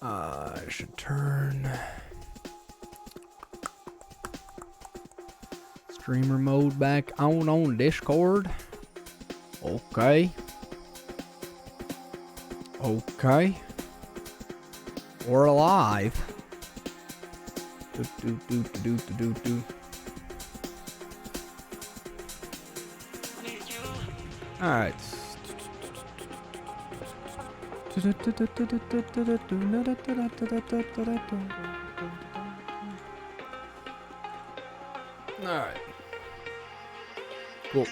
I should turn streamer mode back on Discord. Okay. Okay. We're alive. Alright. Alright. Cool.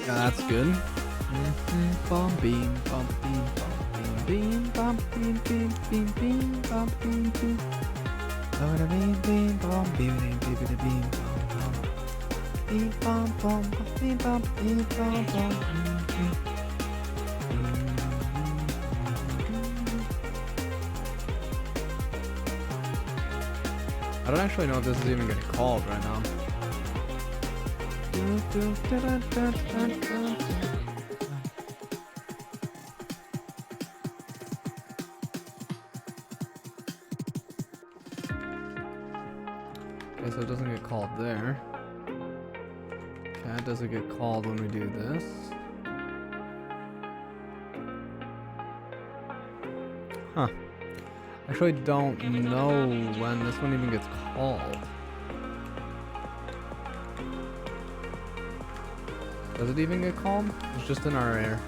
Yeah, that's good. Bum beam, bum beam, bum beam, bum beam, beam, beam, beam, bum beam, beam. Beam, beam, bum beam, beam, beam, beam, bum, beam, bum, bum, beam, bum, beam, bum, bum. I don't actually know if this is even getting called right now. Okay, so it doesn't get called there. Okay, it doesn't get called when we do this. Huh. Actually, don't know when this one even gets called. Does it even get called? It's just in our air.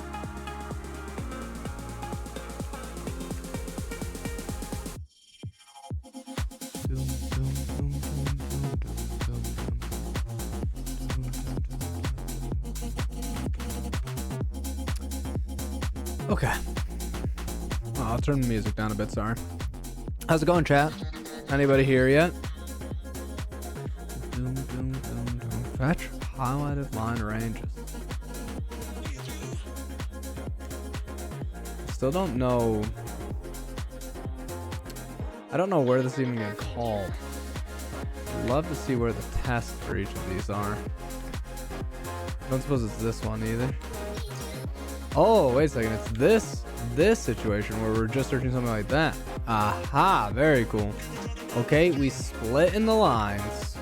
Okay. Oh, I'll turn the music down a bit, sorry. How's it going, chat? Anybody here yet? Fetch highlighted line ranges. Still don't know. I don't know where this is even gonna call. I'd love to see where the tests for each of these are. I don't suppose it's this one either. Oh, wait a second. It's this situation where we're just searching something like that. Aha, very cool. Okay, we split in the lines.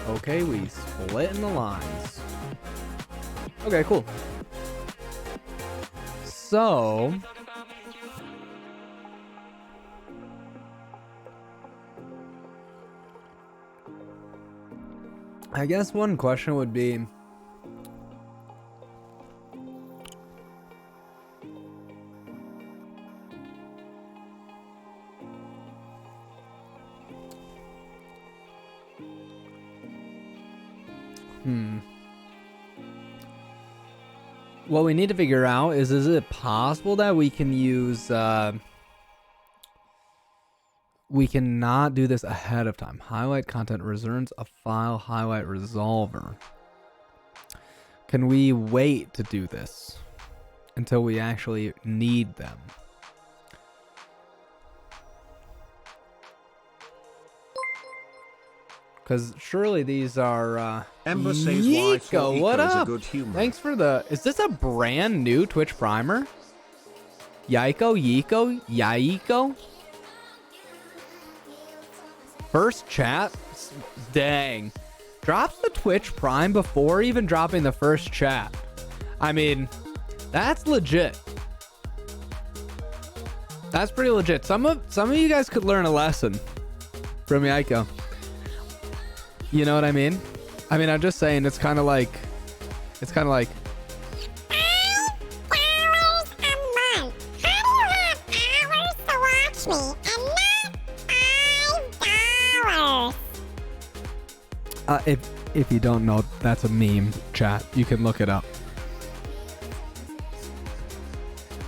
Okay, we split in the lines. Okay, cool. So I guess one question would be, what we need to figure out is it possible that we can use, we cannot do this ahead of time. Highlight content returns a file highlight resolver. Can we wait to do this until we actually need them? Because surely these are, Ember says Yiko, what is a up? good humor. Thanks for the, is this a brand new Twitch primer? Yaiko? First chat? Dang. Drops the Twitch Prime before even dropping the first chat. I mean, that's legit. That's pretty legit. Some of you guys could learn a lesson from Yaiko. You know what I mean? I mean, I'm just saying, it's kind of like, $5 a month. How do you have hours to watch me and not $5? if you don't know, that's a meme, chat. You can look it up.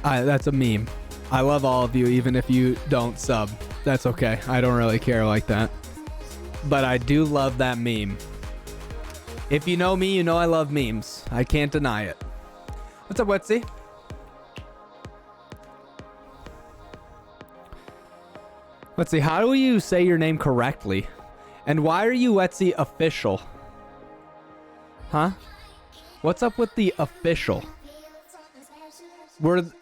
That's a meme. I love all of you, even if you don't sub. That's okay. I don't really care like that. But I do love that meme. If you know me, you know I love memes. I can't deny it. What's up, Wetsy? Let's see. How do you say your name correctly? And why are you Wetsy official? Huh? What's up with the official?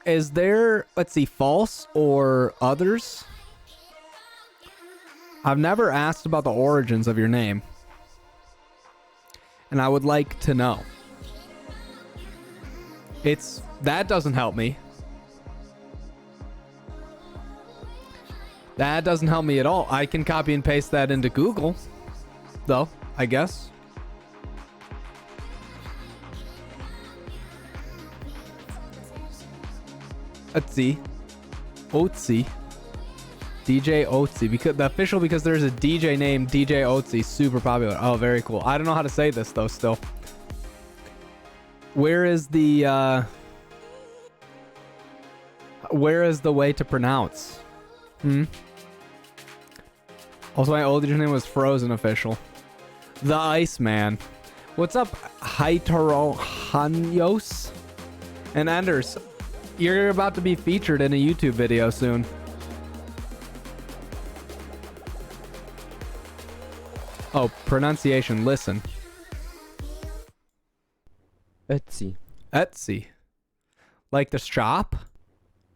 Is there, let's see, false or others? I've never asked about the origins of your name. And I would like to know. That doesn't help me. That doesn't help me at all. I can copy and paste that into Google, though, I guess. Let's see. Otzi. DJ Otzi. Because the official, because there's a DJ named DJ Otzi, super popular. Oh, very cool. I don't know how to say this though still. Where is the way to pronounce? Also, my old username was Frozen Official. The Iceman. What's up, Hyterohanios? And Enders, you're about to be featured in a YouTube video soon. Oh, pronunciation. Listen. Etsy. Etsy. Like the shop?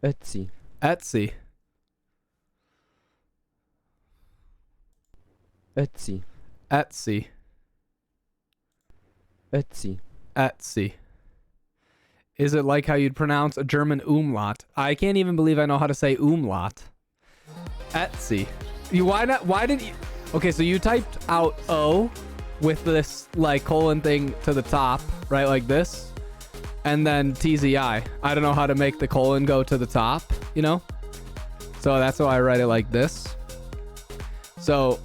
Etsy. Etsy. Etsy. Etsy. Etsy. Etsy. Is it like how you'd pronounce a German umlaut? I can't even believe I know how to say umlaut. Etsy. Why did you... Okay, so you typed out O with this like colon thing to the top, right? Like this. And then TZI. I don't know how to make the colon go to the top, you know? So that's why I write it like this. So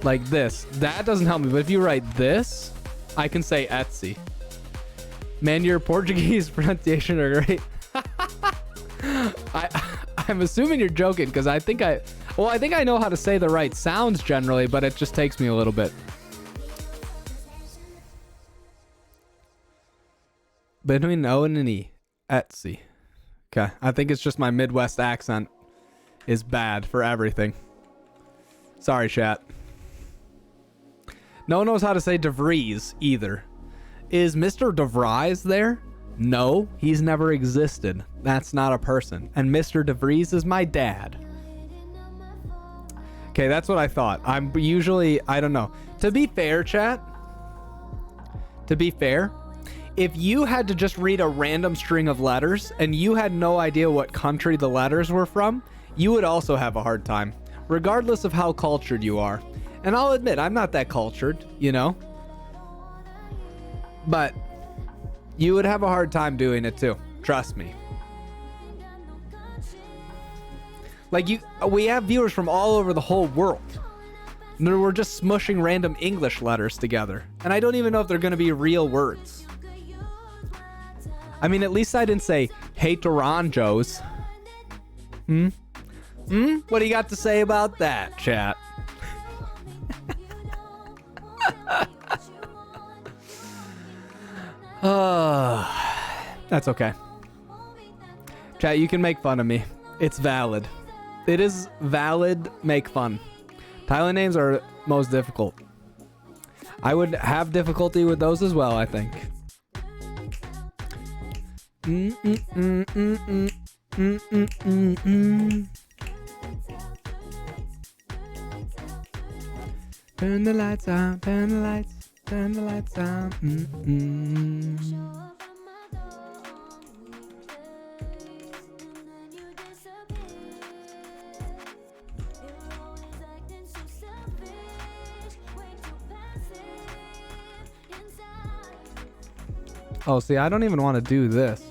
like this. That doesn't help me, but if you write this, I can say Etsy. Man, your Portuguese pronunciation are great. I'm assuming you're joking because I think I know how to say the right sounds generally, but it just takes me a little bit. Between O and an E. Etsy. Okay. I think it's just my Midwest accent is bad for everything. Sorry, chat. No one knows how to say DeVries either. Is Mr. DeVries there? No, he's never existed. That's not a person. And Mr. DeVries is my dad. Okay, that's what I thought. I don't know. To be fair, chat. To be fair, if you had to just read a random string of letters and you had no idea what country the letters were from, you would also have a hard time, regardless of how cultured you are. And I'll admit, I'm not that cultured, you know? But you would have a hard time doing it too. Trust me. Like we have viewers from all over the whole world. And we're just smushing random English letters together. And I don't even know if they're going to be real words. I mean, at least I didn't say, hey, Toronjos. What do you got to say about that, chat? That's okay. Chat, you can make fun of me. It's valid. It is valid. Make fun. Thailand names are most difficult. I would have difficulty with those as well, I think. Turn the lights on, turn the lights. Turn the lights on. Oh, see, I don't even want to do this.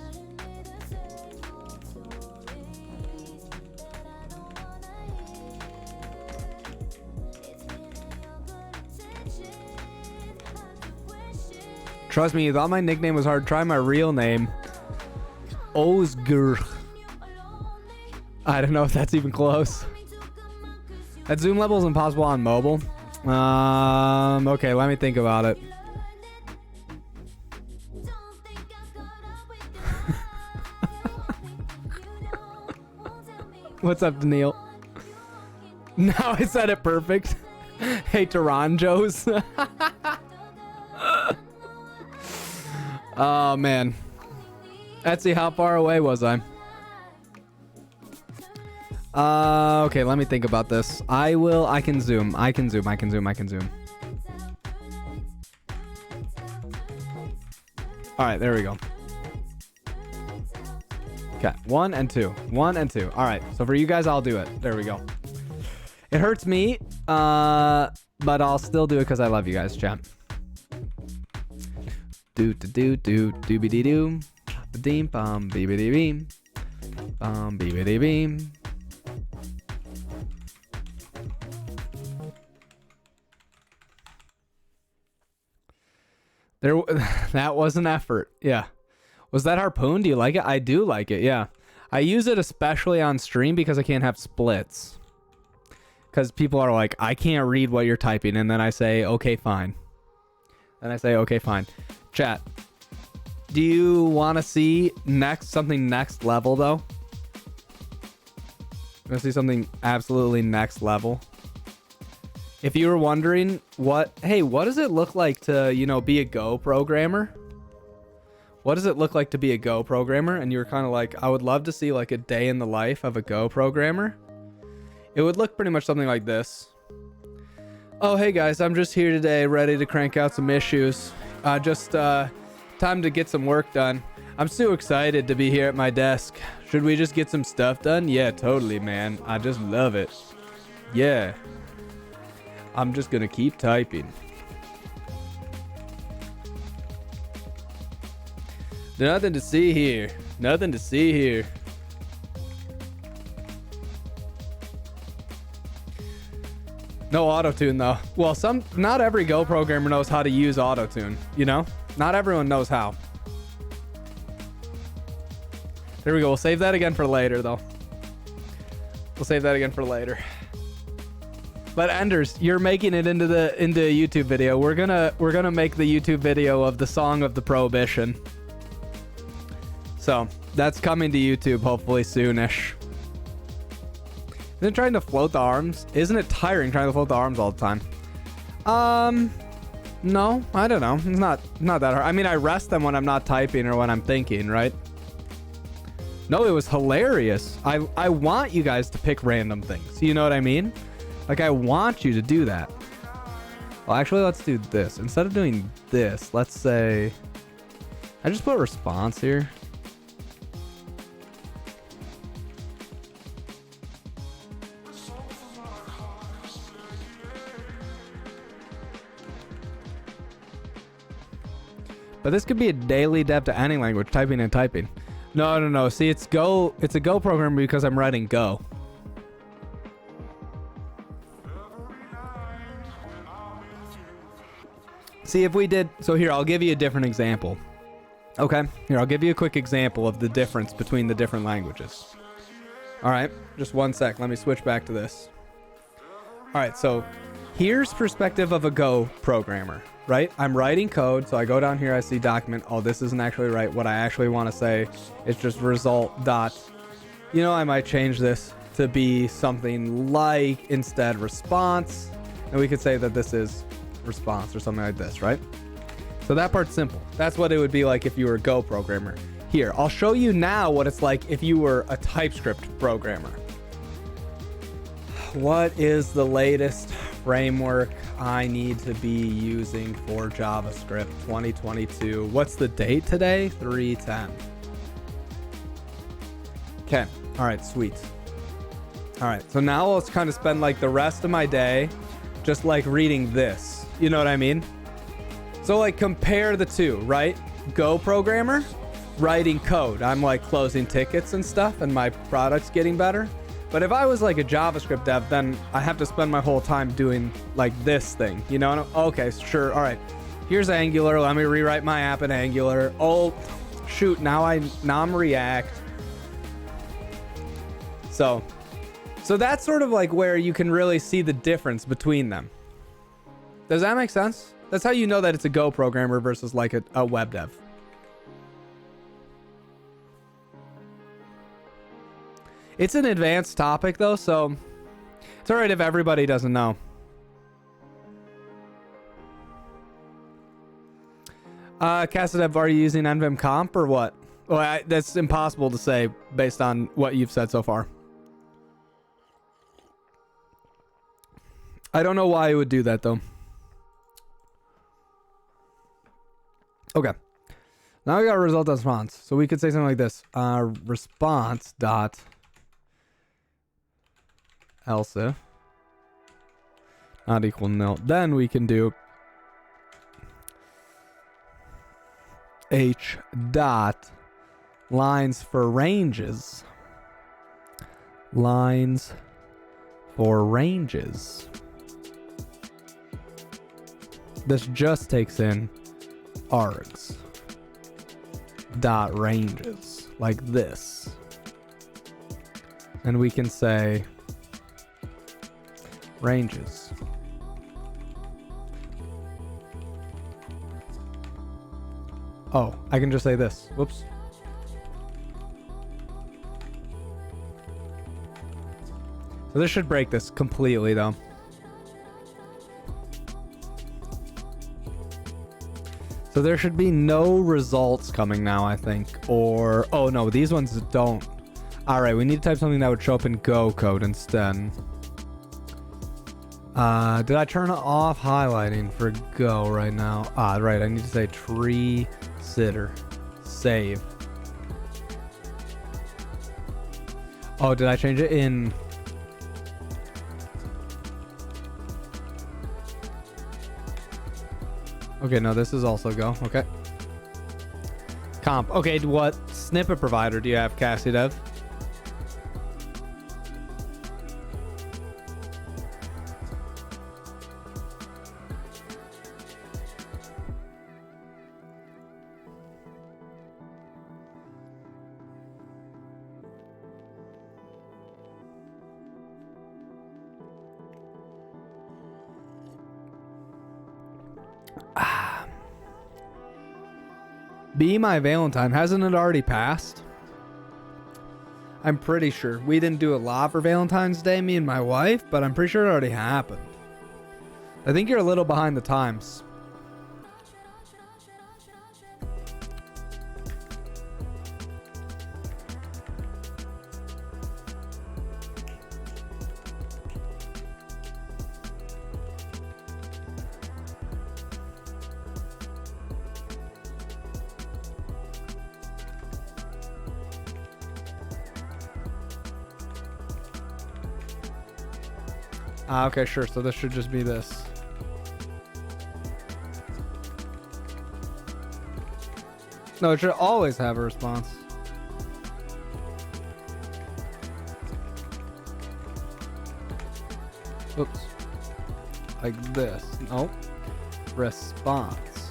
Trust me, you thought my nickname was hard. Try my real name. Ozgur. I don't know if that's even close. That zoom level is impossible on mobile. Okay, let me think about it. What's up, Daniil? Now I said it perfect. Hey, Taranjos. Oh, man. Etsy, how far away was I? Okay, let me think about this. I can zoom. I can zoom. All right, there we go. Okay, 1 and 2. 1 and 2. All right, so for you guys, I'll do it. There we go. It hurts me, but I'll still do it because I love you guys, chat. Do-do-do-do-do-be-dee-doo. Ba-deem, bum, be-be-dee-beam. Bum, be-be-dee-beam. That was an effort. Yeah. Was that harpoon? Do you like it? I do like it. Yeah. I use it especially on stream because I can't have splits. Because people are like, I can't read what you're typing. And then I say, okay, fine. Then I say, okay, fine. Chat. Do you want to see something next level, though? You want to see something absolutely next level? If you were wondering hey, what does it look like to, be a Go programmer? What does it look like to be a Go programmer? And you were kind of like, I would love to see like a day in the life of a Go programmer. It would look pretty much something like this. Oh, hey guys, I'm just here today, ready to crank out some issues. Time to get some work done. I'm so excited to be here at my desk. Should we just get some stuff done? Yeah, totally, man. I just love it. Yeah. I'm just gonna keep typing. Nothing to see here. Nothing to see here. No auto-tune though. Well, not every Go programmer knows how to use auto-tune, Not everyone knows how. There we go. We'll save that again for later though. But Enders, you're making it into a YouTube video. We're gonna make the YouTube video of the song of the Prohibition. So that's coming to YouTube hopefully soonish. Isn't it trying to float the arms? Isn't it tiring trying to float the arms all the time? No, I don't know. It's not that hard. I mean, I rest them when I'm not typing or when I'm thinking, right? No, it was hilarious. I want you guys to pick random things. You know what I mean? Like, I want you to do that. Well, actually, let's do this. Instead of doing this, let's say... I just put response here. But this could be a daily dev to any language, typing and typing. No. See, it's a Go program because I'm writing Go. See, if we did... So here, I'll give you a different example. Okay? Here, I'll give you a quick example of the difference between the different languages. All right? Just one sec. Let me switch back to this. All right, so here's perspective of a Go programmer, right? I'm writing code, so I go down here, I see document. Oh, this isn't actually right. What I actually want to say is just result dot... I might change this to be something like instead response. And we could say that this is response or something like this, right? So that part's simple. That's what it would be like if you were a Go programmer. Here, I'll show you now what it's like if you were a TypeScript programmer. What is the latest framework I need to be using for JavaScript 2022? What's the date today? 3/10. Okay. All right, sweet. All right, so now let's kind of spend like the rest of my day just like reading this. You know what I mean? So like compare the two, right? Go programmer, writing code. I'm like closing tickets and stuff and my product's getting better. But if I was like a JavaScript dev, then I have to spend my whole time doing like this thing, Okay, sure. All right. Here's Angular. Let me rewrite my app in Angular. Oh, shoot. Now I'm React. So that's sort of like where you can really see the difference between them. Does that make sense? That's how you know that it's a Go programmer versus like a web dev. It's an advanced topic though, so it's all right if everybody doesn't know. Cassidev, are you using NVIM comp or what? Well, that's impossible to say based on what you've said so far. I don't know why you would do that though. Okay. Now we got a result response. So we could say something like this. Response dot else if not equal nil. Then we can do h dot lines for ranges. Lines for ranges. This just takes in args dot ranges like this, and we can say ranges I can just say this. Whoops. So this should break this completely though. So there should be no results coming now, I think. Or, oh no, these ones don't. All right, we need to type something that would show up in Go code instead. Did I turn off highlighting for Go right now? Right, I need to say tree sitter, save. Oh, did I change it in? Okay, no, this is also Go. Okay. Comp. Okay, what snippet provider do you have, Cassidev? Be My Valentine. Hasn't it already passed? I'm pretty sure. We didn't do a lot for Valentine's Day, me and my wife, but I'm pretty sure it already happened. I think you're a little behind the times. Okay, sure. So this should just be this. No, it should always have a response. Oops. Like this. Nope. Response.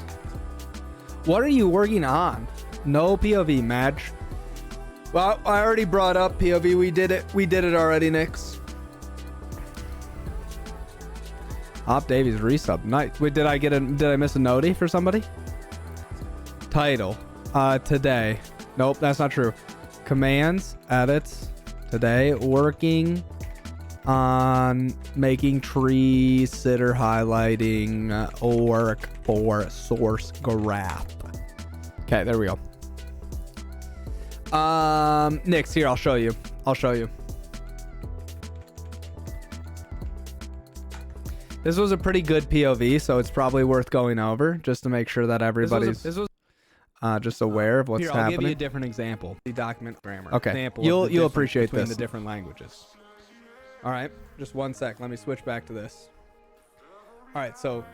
What are you working on? No POV, Madge. Well, I already brought up POV. We did it. We did it already, Nix. Op Davies resub. Nice. Wait, did I miss a noti for somebody? Title. Today. Nope, that's not true. Commands, edits. Today, working on making tree sitter highlighting work for source graph. Okay, there we go. Nix, here, I'll show you. This was a pretty good POV, so it's probably worth going over just to make sure that everybody's just aware of what's happening. I'll give you a different example. The document grammar. Okay, example you'll appreciate this. The different languages. All right, just one sec. Let me switch back to this. All right, so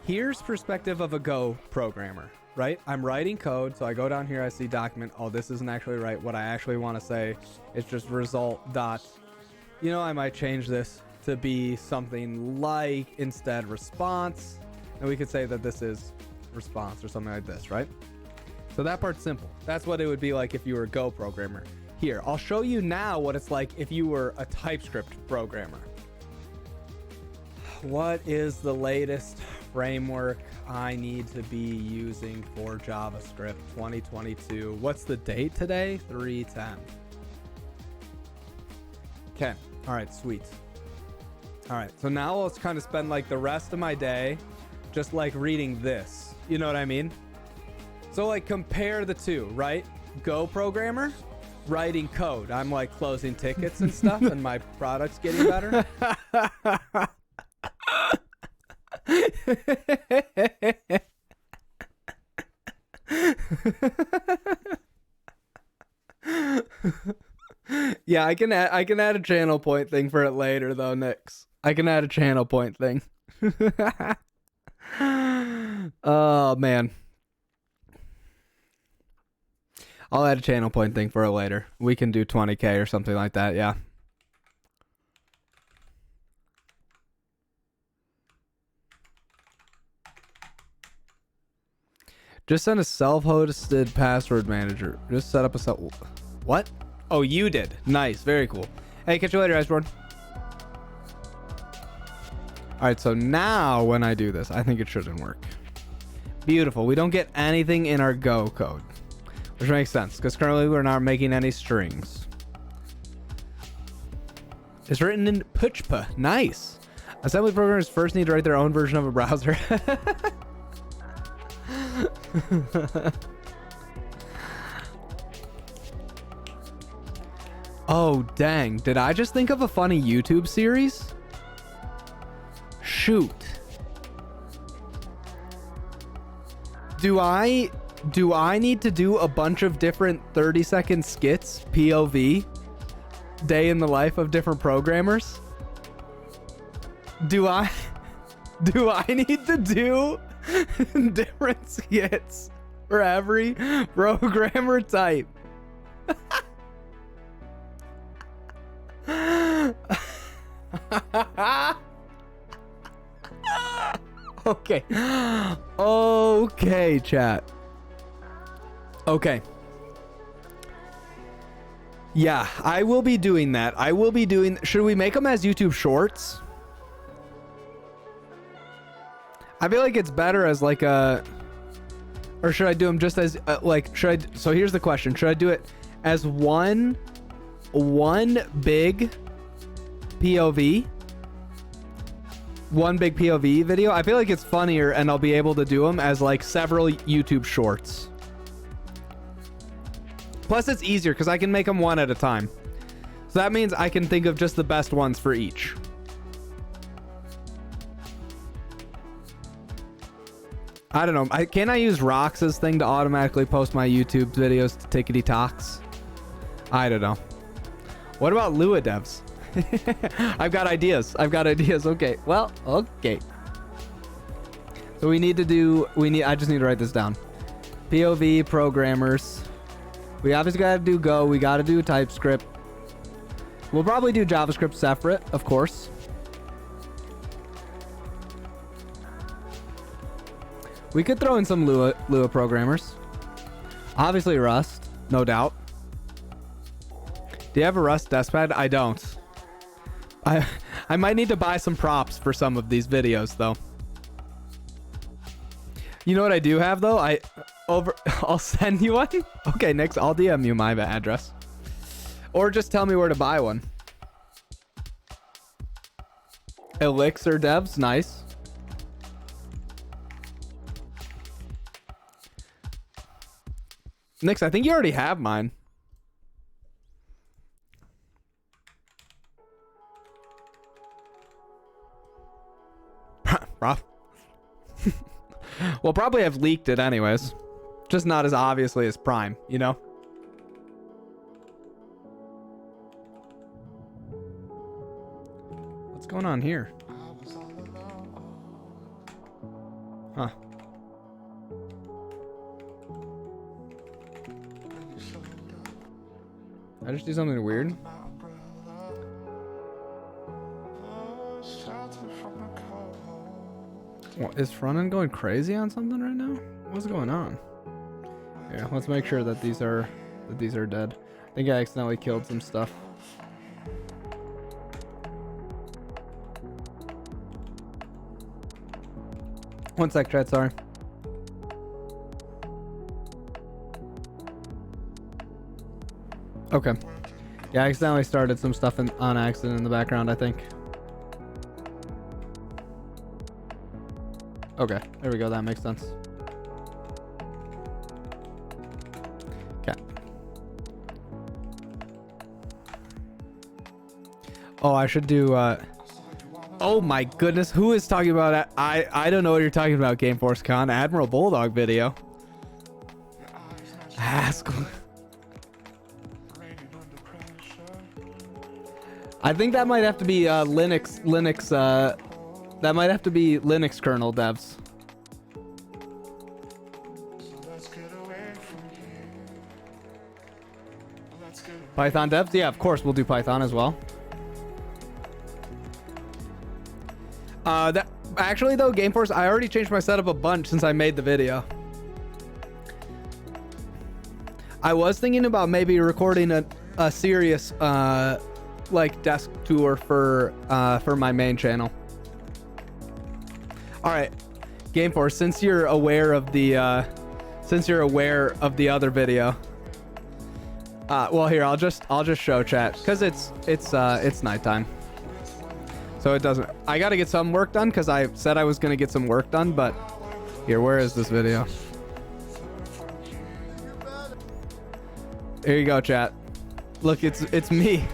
here's perspective of a Go programmer, right? I'm writing code, so I go down here, I see document. Oh, this isn't actually right. What I actually want to say is just result dot. You know, I might change this to be something like instead response, and we could say that this is response or something like this, right? So that part's simple. That's what it would be like if you were a Go programmer. Here, I'll show you now what it's like if you were a TypeScript programmer. What is the latest framework I need to be using for JavaScript 2022? What's the date today? 3/10. Okay. All right, sweet. All right. So now I'll kind of spend like the rest of my day just like reading this. You know what I mean? So like compare the two, right? Go programmer, writing code. I'm like closing tickets and stuff and my product's getting better. Yeah, I can add a channel point thing for it later though, Nix. I can add a channel point thing. Oh man. I'll add a channel point thing for it later. We can do 20K or something like that, yeah. Just send a self-hosted password manager. Just set up a self... What? Oh, you did. Nice. Very cool. Hey, catch you later, Iceborne. All right, so now when I do this, I think it shouldn't work. Beautiful. We don't get anything in our Go code, which makes sense because currently we're not making any strings. It's written in PuchPa. Nice. Assembly programmers first need to write their own version of a browser. Oh, dang. Did I just think of a funny YouTube series? Shoot. Do I need to do a bunch of different 30-second skits, POV, day in the life of different programmers? Do I need to do different skits for every programmer type? Okay. Okay, chat. Okay. Yeah, I will be doing that. Should we make them as YouTube shorts? I feel like it's better as like a... Or should I do them just as so here's the question. Should I do it as one big POV? One big POV video? I feel like it's funnier and I'll be able to do them as like several YouTube shorts. Plus it's easier because I can make them one at a time. So that means I can think of just the best ones for each. I don't know. Can I use Rox's thing to automatically post my YouTube videos to Tickety Talks? I don't know. What about Lua devs? I've got ideas. Okay. Well, okay. So I just need to write this down. POV programmers. We obviously got to do Go. We got to do TypeScript. We'll probably do JavaScript separate, of course. We could throw in some Lua programmers. Obviously Rust, no doubt. Do you have a Rust deskpad? I don't. I might need to buy some props for some of these videos though. You know what I do have though? I'll send you one. Okay, Nix, I'll DM you my address. Or just tell me where to buy one. Elixir devs, nice. Nix, I think you already have mine. Rough. We'll probably have leaked it anyways. Just not as obviously as Prime, you know? What's going on here? Huh. I just do something weird. What, is front end going crazy on something right now? What's going on? Yeah, let's make sure that these are dead. I think I accidentally killed some stuff. One sec, chat, sorry. Okay. Yeah, I accidentally started some stuff on accident in the background, I think. Okay, there we go. That makes sense. Okay. Oh, I should do... Oh my goodness, who is talking about that? I don't know what you're talking about, Game Force Con. Admiral Bulldog video. Haskell. I think that might have to be Linux, that might have to be Linux kernel devs. Python devs? Yeah, of course we'll do Python as well. Actually though, Gameforce, I already changed my setup a bunch since I made the video. I was thinking about maybe recording a serious like desk tour for my main channel. All right, Gameforce, since you're aware of the other video. Well, here I'll just show chat because it's nighttime. So it doesn't. I got to get some work done because I said I was going to get some work done, but here, where is this video? Here you go, chat. Look, it's me.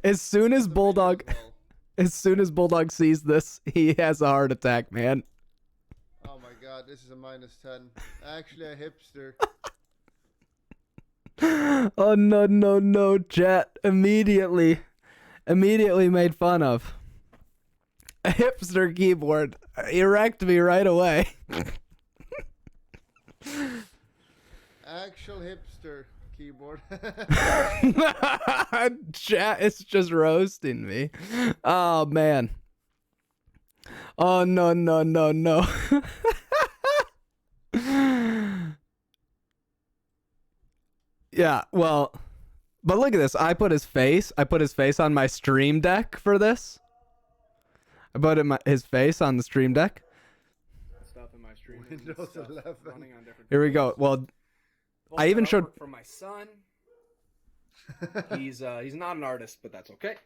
As soon as Bulldog sees this, he has a heart attack, man. Oh my god, this is a -10. Actually a hipster. Oh no, chat immediately made fun of. A hipster keyboard. He wrecked me right away. Actual hipster keyboard. Chat is just roasting me. Oh man. Oh no. Yeah, well, but look at this. I put his face on my stream deck for this. I put his face on the stream deck. Stuff in my stream. Windows 11. Here we go. Well, I even showed for my son. He's not an artist, but that's okay.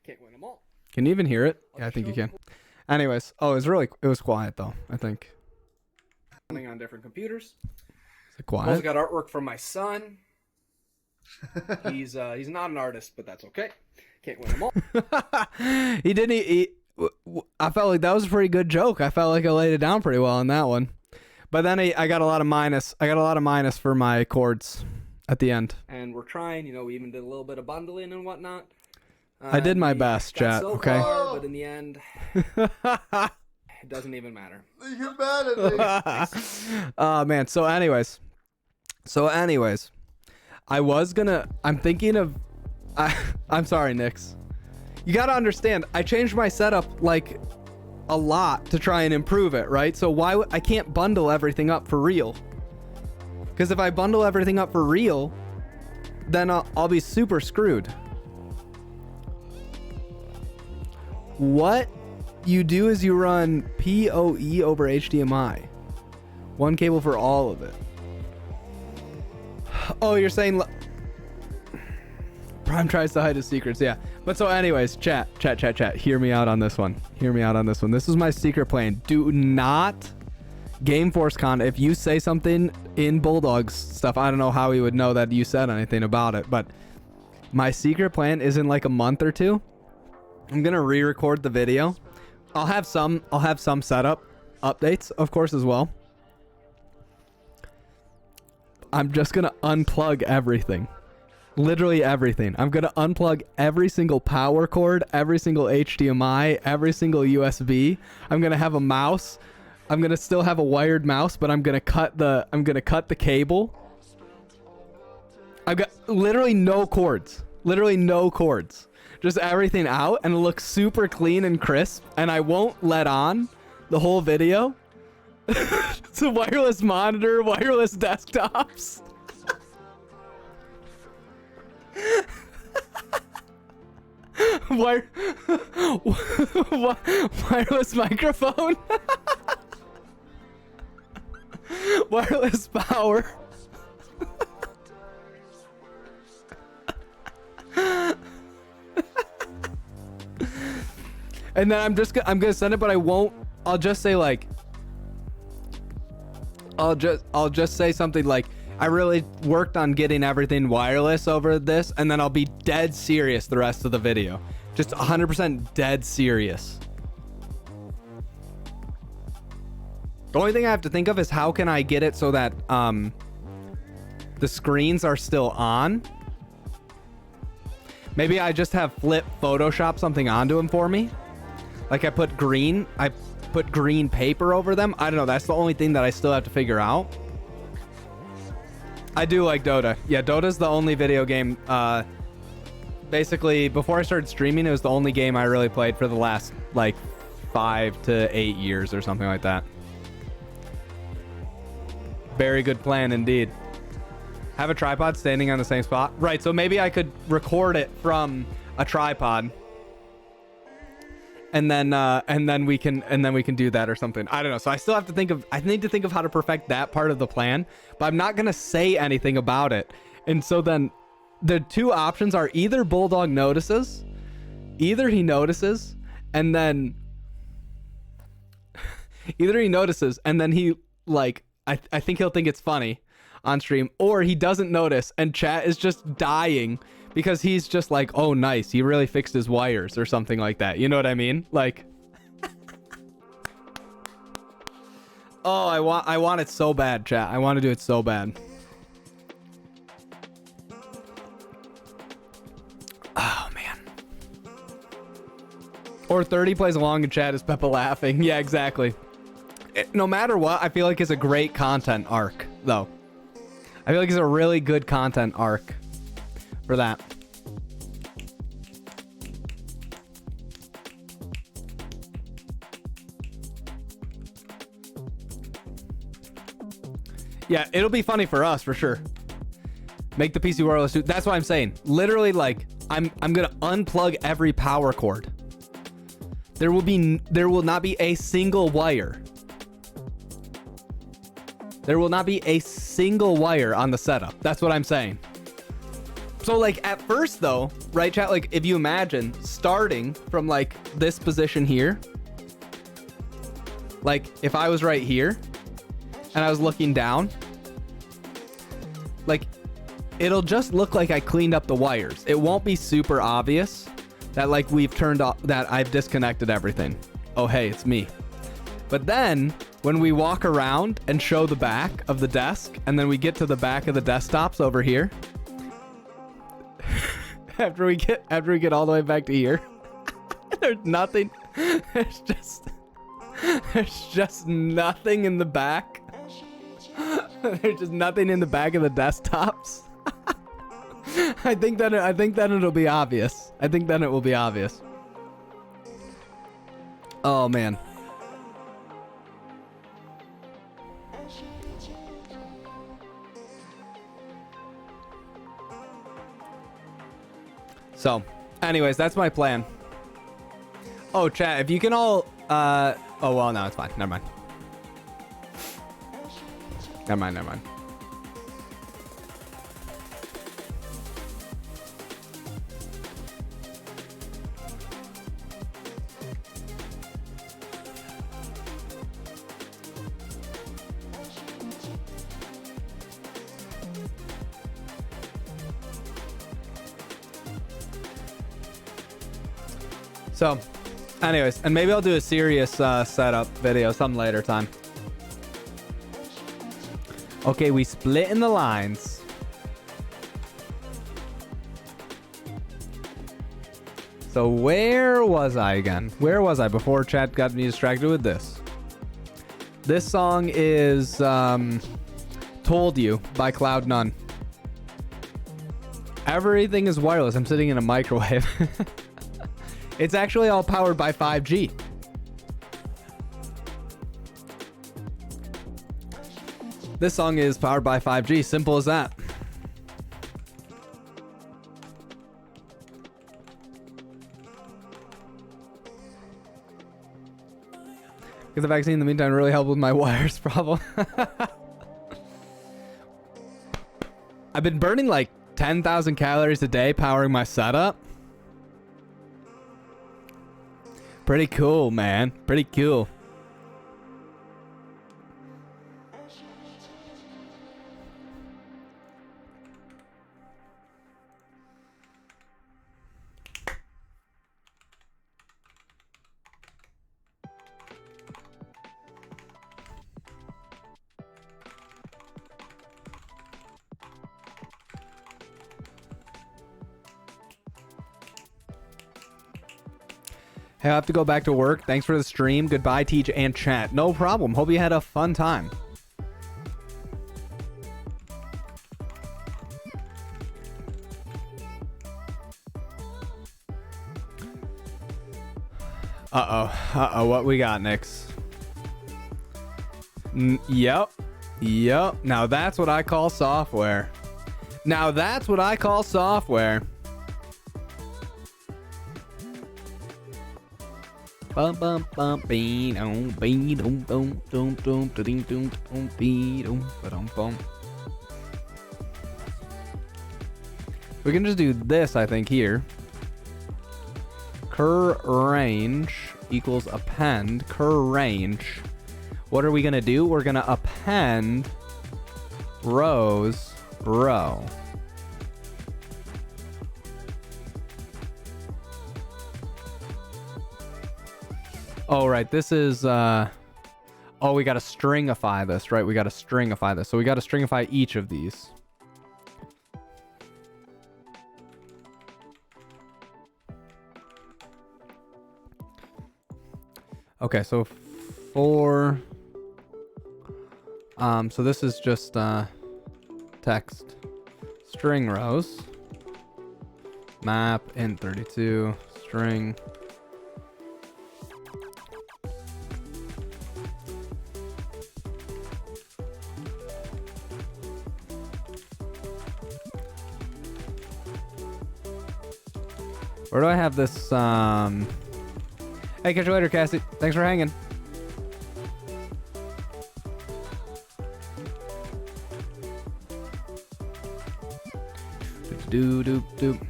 Can't win them all. Can you even hear it? Yeah, I think you can. Anyways, it was quiet though, I think. Running on different computers. Is it quiet? Also got artwork from my son. He's not an artist, but that's okay. Can't win them all. He didn't. I felt like that was a pretty good joke. I felt like I laid it down pretty well on that one. But then I got a lot of minus. I got a lot of minus for my chords at the end. And we're trying. We even did a little bit of bundling and whatnot. I did my best, chat. So okay. far, but in the end, it doesn't even matter. You're mad at me. Oh man. So anyways, I'm thinking of. I'm sorry, Nix. You gotta understand, I changed my setup like a lot to try and improve it, right? So I can't bundle everything up for real? Because if I bundle everything up for real, then I'll be super screwed. What you do is you run PoE over HDMI. One cable for all of it. Oh, you're saying Prime tries to hide his secrets, yeah. But so anyways, chat. Hear me out on this one. This is my secret plan. Do not Game Force Con. If you say something in Bulldog's stuff, I don't know how he would know that you said anything about it. But my secret plan is in like a month or two. I'm gonna re-record the video. I'll have some setup updates, of course, as well. I'm just gonna unplug everything. Literally everything. I'm gonna unplug every single power cord, every single HDMI, every single USB. I'm gonna have a mouse. I'm gonna still have a wired mouse, but I'm gonna cut the cable. I've got literally no cords. just everything out and look super clean and crisp, and I won't let on the whole video. It's a wireless monitor, wireless desktops. Wireless microphone. Wireless power. And then I'm gonna send it, but I won't. I'll just say like, I'll just say something like, I really worked on getting everything wireless over this, and then I'll be dead serious the rest of the video. Just 100% dead serious. The only thing I have to think of is how can I get it so that the screens are still on. Maybe I just have Flip Photoshop something onto them for me. Like I put green paper over them. I don't know. That's the only thing that I still have to figure out. I do like Dota. Yeah, Dota's the only video game. Basically, before I started streaming, it was the only game I really played for the last like 5 to 8 years or something like that. Very good plan indeed. Have a tripod standing on the same spot. Right, so maybe I could record it from a tripod. And then we can do that or something. I don't know. So I still have to I need to think of how to perfect that part of the plan, but I'm not going to say anything about it. And so then the two options are either Bulldog notices, either he notices and then he like, I think he'll think it's funny on stream, or he doesn't notice and chat is just dying because he's just like, oh, nice, he really fixed his wires or something like that. You know what I mean? Like, oh, I want it so bad, chat. I want to do it so bad. Oh, man. Or 30 plays along in chat is Peppa laughing. Yeah, exactly. No matter what, I feel like it's a great content arc, though. I feel like it's a really good content arc for that. Yeah, it'll be funny for us for sure. Make the PC wireless too. That's what I'm saying. Literally, like, I'm gonna unplug every power cord. There will not be a single wire. There will not be a single wire on the setup. That's what I'm saying. So like at first though, right chat, like if you imagine starting from like this position here, like if I was right here and I was looking down, like it'll just look like I cleaned up the wires. It won't be super obvious that like we've turned off, that I've disconnected everything. Oh, hey, it's me. But then when we walk around and show the back of the desk, and then we get to the back of the desktops over here, after we get all the way back to here, there's nothing. There's just nothing in the back. There's just nothing in the back of the desktops. I think that it'll be obvious. I think then it will be obvious. Oh man. So, anyways, that's my plan. Oh, chat, if you can all, oh, well, no, it's fine. Never mind. Never mind. So, anyways, and maybe I'll do a serious setup video some later time. Okay, we split in the lines. So where was I again? Where was I before chat got me distracted with this? This song is Told You by Cloud None. Everything is wireless. I'm sitting in a microwave. It's actually all powered by 5G. This song is powered by 5G. Simple as that. Get the vaccine in the meantime really helped with my wires problem. I've been burning like 10,000 calories a day powering my setup. Pretty cool, man. Pretty cool. Hey, I have to go back to work. Thanks for the stream. Goodbye, Teach and chat. No problem. Hope you had a fun time. Uh-oh. What we got, Nix? Yep. Now that's what I call software. Bum bum bum bean on bean dum dum dum dum dum dum dum bean dum bum. We can just do this, I think, here. Cur range equals append. Cur range. What are we gonna do? We're gonna append rows row. Oh, right. This is, oh, we got to stringify this, right? We got to stringify this. So we got to stringify each of these. Okay, so for, so this is just, text string rows, map int 32, string. Where do I have this? Hey, catch you later, Cassie. Thanks for hanging. Doop doop doop.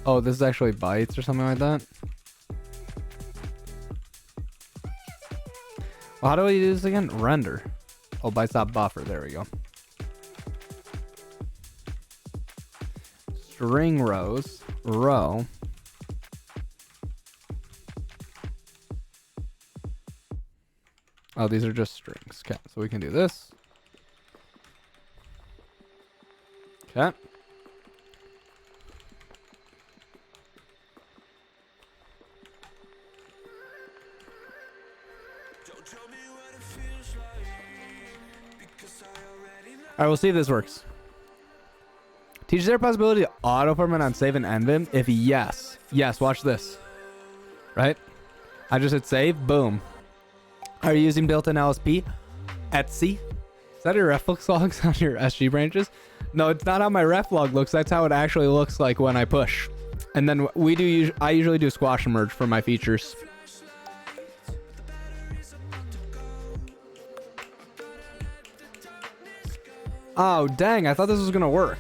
Oh, this is actually bytes or something like that. Well, how do we do this again? Render. Oh, bytes.buffer. There we go. String rows. Row. Oh, these are just strings. Okay, so we can do this. Okay. All right, we'll see if this works. Teach, is there a possibility to auto-format on save and NVIM? If yes. Yes, watch this. Right? I just hit save. Boom. Are you using built-in LSP? Etsy? Is that your reflux logs on your SG branches? No, it's not how my ref log looks. That's how it actually looks like when I push. And then I usually do squash and merge for my features. Oh, dang. I thought this was going to work.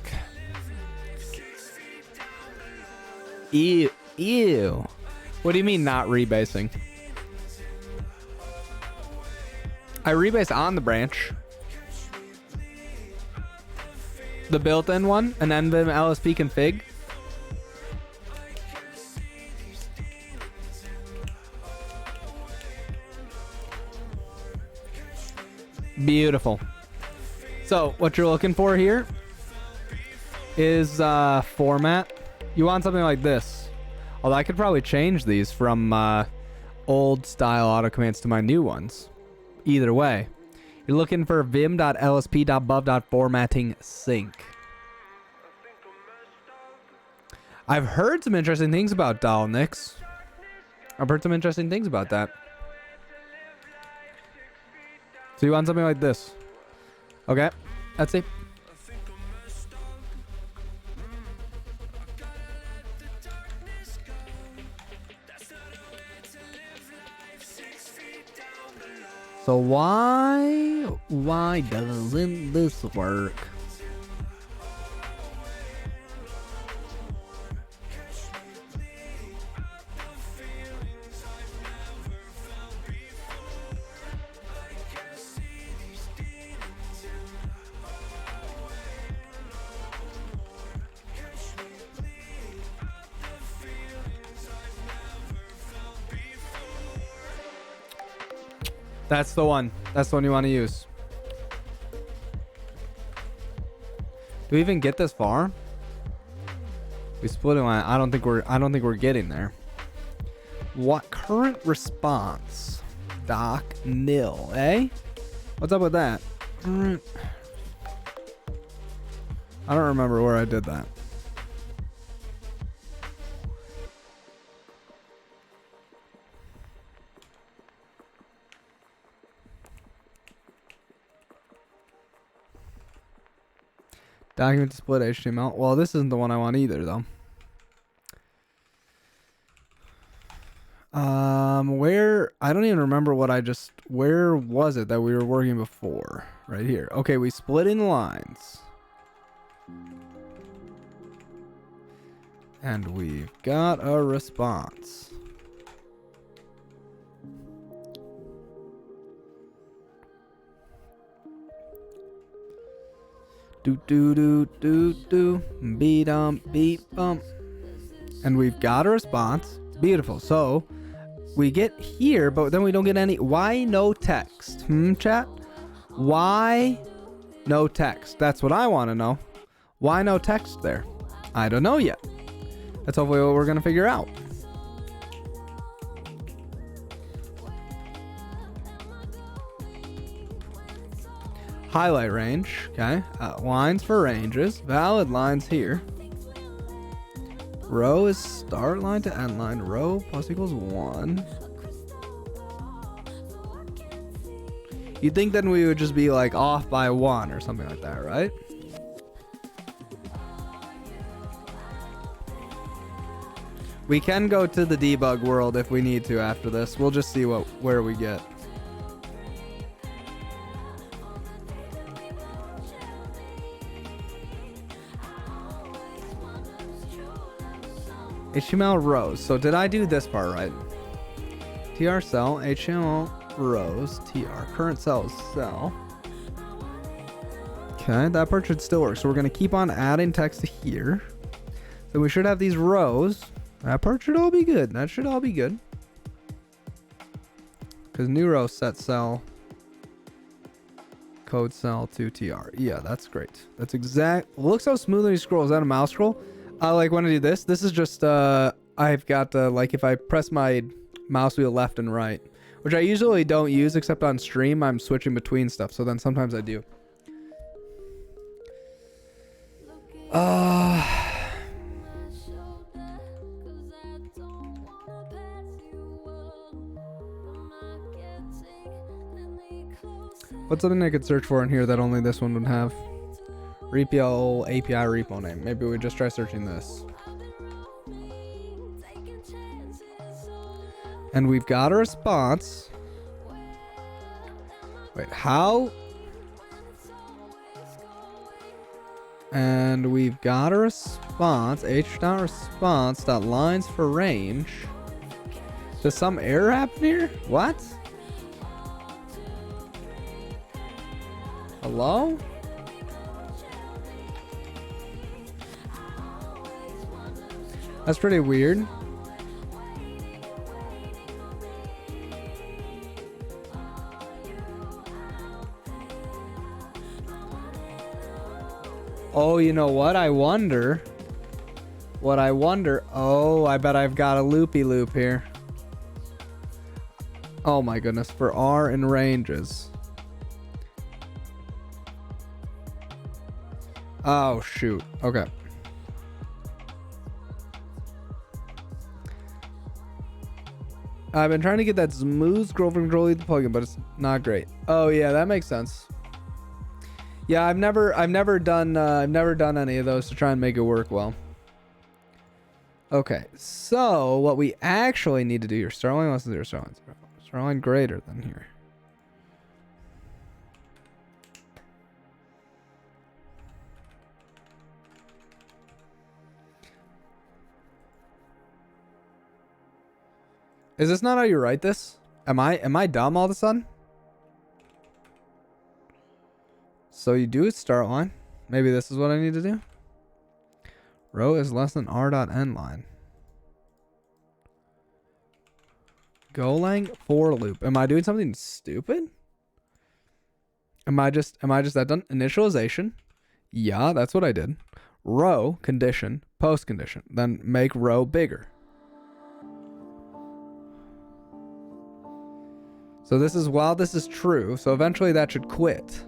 Ew. Ew. What do you mean not rebasing? I rebase on the branch. The built-in one, an NVIM LSP config. Beautiful. So what you're looking for here is format. You want something like this. Although I could probably change these from old style auto commands to my new ones. Either way, you're looking for vim.lsp.bub.formatting sync. I've heard some interesting things about Dalnix. I've heard some interesting things about that. So you want something like this? Okay, let's see. So why doesn't this work? That's the one. That's the one you want to use. Do we even get this far? We split it. I don't think we're getting there. What current response? Doc nil, eh? What's up with that? I don't remember where I did that. Document to split HTML. Well, this isn't the one I want either, though. Where I don't even remember what I just. Where was it that we were working before? Right here. Okay, we split in lines, and we've got a response. Do do do do do beat bump, and we've got a response. Beautiful. So we get here, but then we don't get any. Why no text? Chat. Why no text? That's what I want to know. Why no text there? I don't know yet. That's hopefully what we're gonna figure out. Highlight range, okay. Lines for ranges, valid lines here. Row is start line to end line. Row plus equals 1. You'd think then we would just be like off by 1 or something like that, right? We can go to the debug world if we need to after this. We'll just see where we get. HTML rows. So did I do this part right? TR cell, HTML rows, TR. Current cell is cell. Okay, that part should still work. So we're going to keep on adding text to here. So we should have these rows. That part should all be good. That should all be good. Because new row set cell. Code cell to TR. Yeah, that's great. That's exact. Look so smooth when you scroll. Is that a mouse scroll? I like when I do this. This is just I've got like if I press my mouse wheel left and right, which I usually don't use except on stream. I'm switching between stuff, so then sometimes I do. What's something I could search for in here that only this one would have? REPL API repo name. Maybe we just try searching this. And we've got a response. Wait, how? And we've got a response. H.response.lines for range. Does some error happen here? What? Hello? That's pretty weird. Oh, you know what? I wonder. Oh, I bet I've got a loopy loop here. Oh my goodness, for R and ranges. Oh shoot. Okay. I've been trying to get that smooth scroll from Control the plugin, but it's not great. Oh yeah, that makes sense. Yeah, I've never done any of those to try and make it work well. Okay, so what we actually need to do here, Starline less than 0, Starline 0. Starline greater than here. Is this not how you write this? Am I dumb all of a sudden? So you do start line. Maybe this is what I need to do. Row is less than r dot end line. Golang for loop. Am I doing something stupid? Am I just that done? Initialization. Yeah, that's what I did. Row condition, post condition. Then make row bigger. So this is while this is true. So eventually that should quit.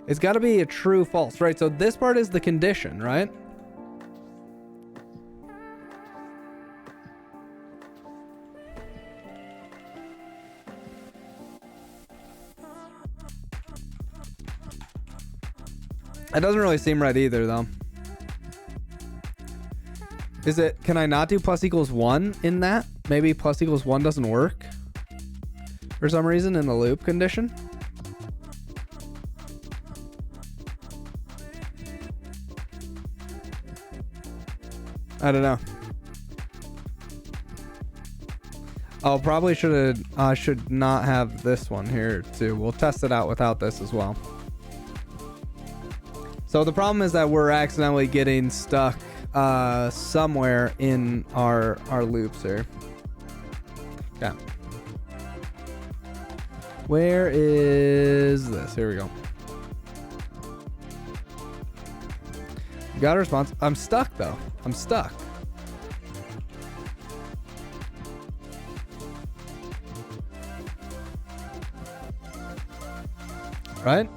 It's got to be a true false, right? So this part is the condition, right? That doesn't really seem right either, though. Is it, can I not do plus equals 1 in that? Maybe plus equals 1 doesn't work for some reason in the loop condition. I don't know. Oh, probably should not have this one here too. We'll test it out without this as well. So the problem is that we're accidentally getting stuck somewhere in our loops here. Okay. Where is this? Here we go. Got a response. I'm stuck though. I'm stuck. Right?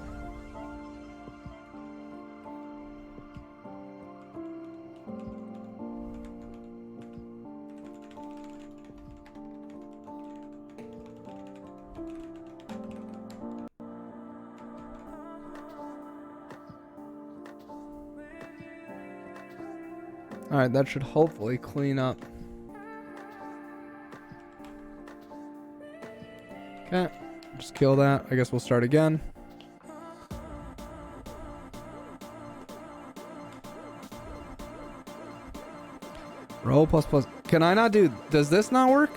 All right, that should hopefully clean up. Okay, just kill that. I guess we'll start again. Roll plus plus. Can I not do, does this not work?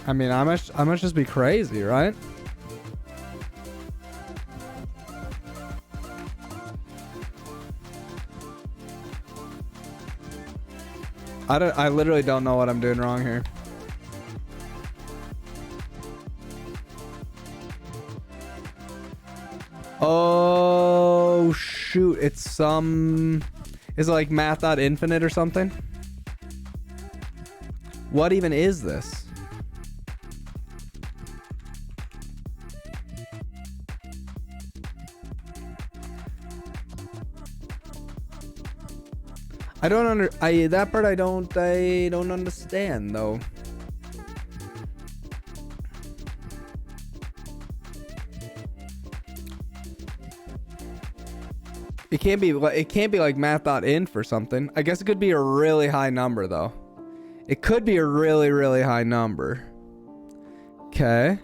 I mean, I must just be crazy, right? I literally don't know what I'm doing wrong here. Oh shoot, it's is it like math.infinite or something? What even is this? I don't that part I don't understand though. It can't be like math.inf or something. I guess it could be a really high number though. It could be a really, really high number. Okay.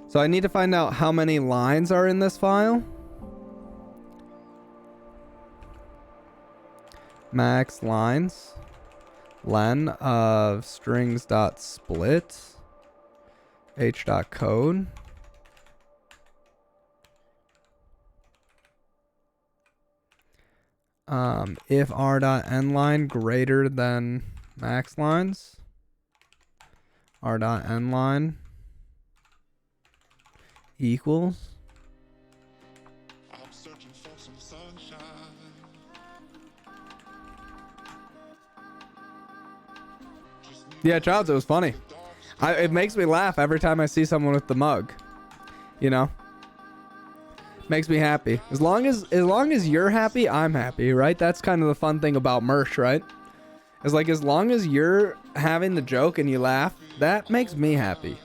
So I need to find out how many lines are in this file. Max lines. Len of strings.split. If r dot n line greater than max lines, r dot n line equals. Yeah, Childs, it was funny. It makes me laugh every time I see someone with the mug. You know? Makes me happy. As long as you're happy, I'm happy, right? That's kind of the fun thing about merch, right? It's like, as long as you're having the joke and you laugh, that makes me happy.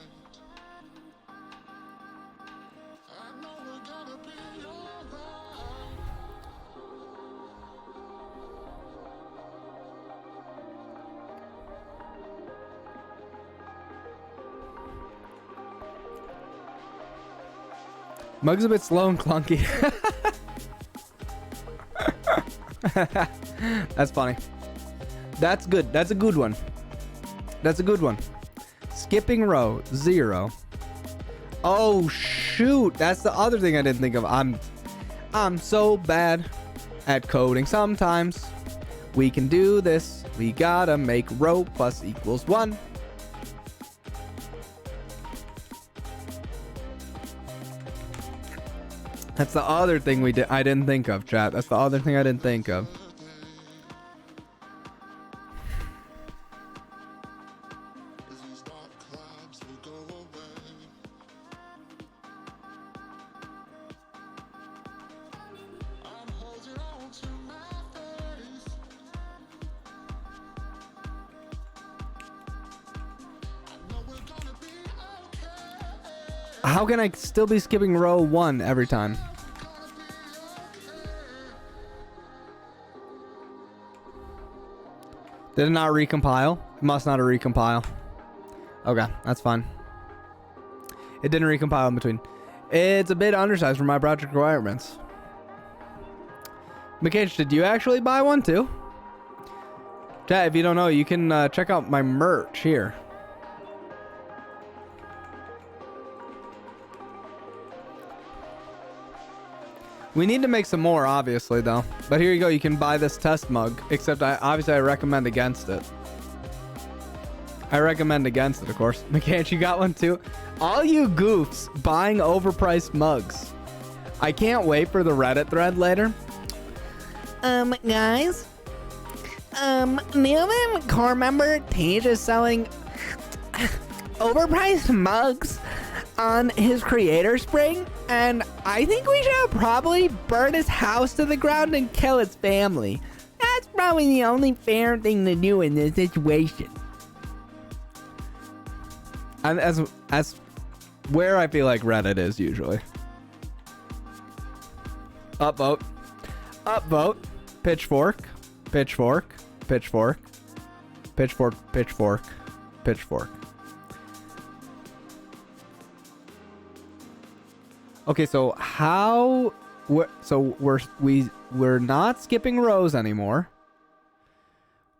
Mug's a bit slow and clunky. That's funny. That's good. That's a good one. That's a good one. Skipping row 0. Oh shoot! That's the other thing I didn't think of. I'm so bad at coding. Sometimes we can do this. We gotta make row plus equals 1. That's the other thing I didn't think of, chat. That's the other thing I didn't think of. How can I still be skipping row 1 every time? Did it not recompile? It must not have recompile. Okay, that's fine. It didn't recompile in between. It's a bit undersized for my project requirements. Mikage, did you actually buy one too? Chat, if you don't know, you can check out my merch here. We need to make some more, obviously, though. But here you go. You can buy this test mug. Except, obviously, I recommend against it. I recommend against it, of course. McCann, you got one, too? All you goofs buying overpriced mugs. I can't wait for the Reddit thread later. Guys. The core member, Tage, is selling overpriced mugs on his creator spring, and I think we should probably burn his house to the ground and kill his family. That's probably the only fair thing to do in this situation. And as where I feel like Reddit is usually. Upvote. Upvote. Pitchfork. Pitchfork. Pitchfork. Pitchfork. Pitchfork. Pitchfork. Okay, so we're not skipping rows anymore,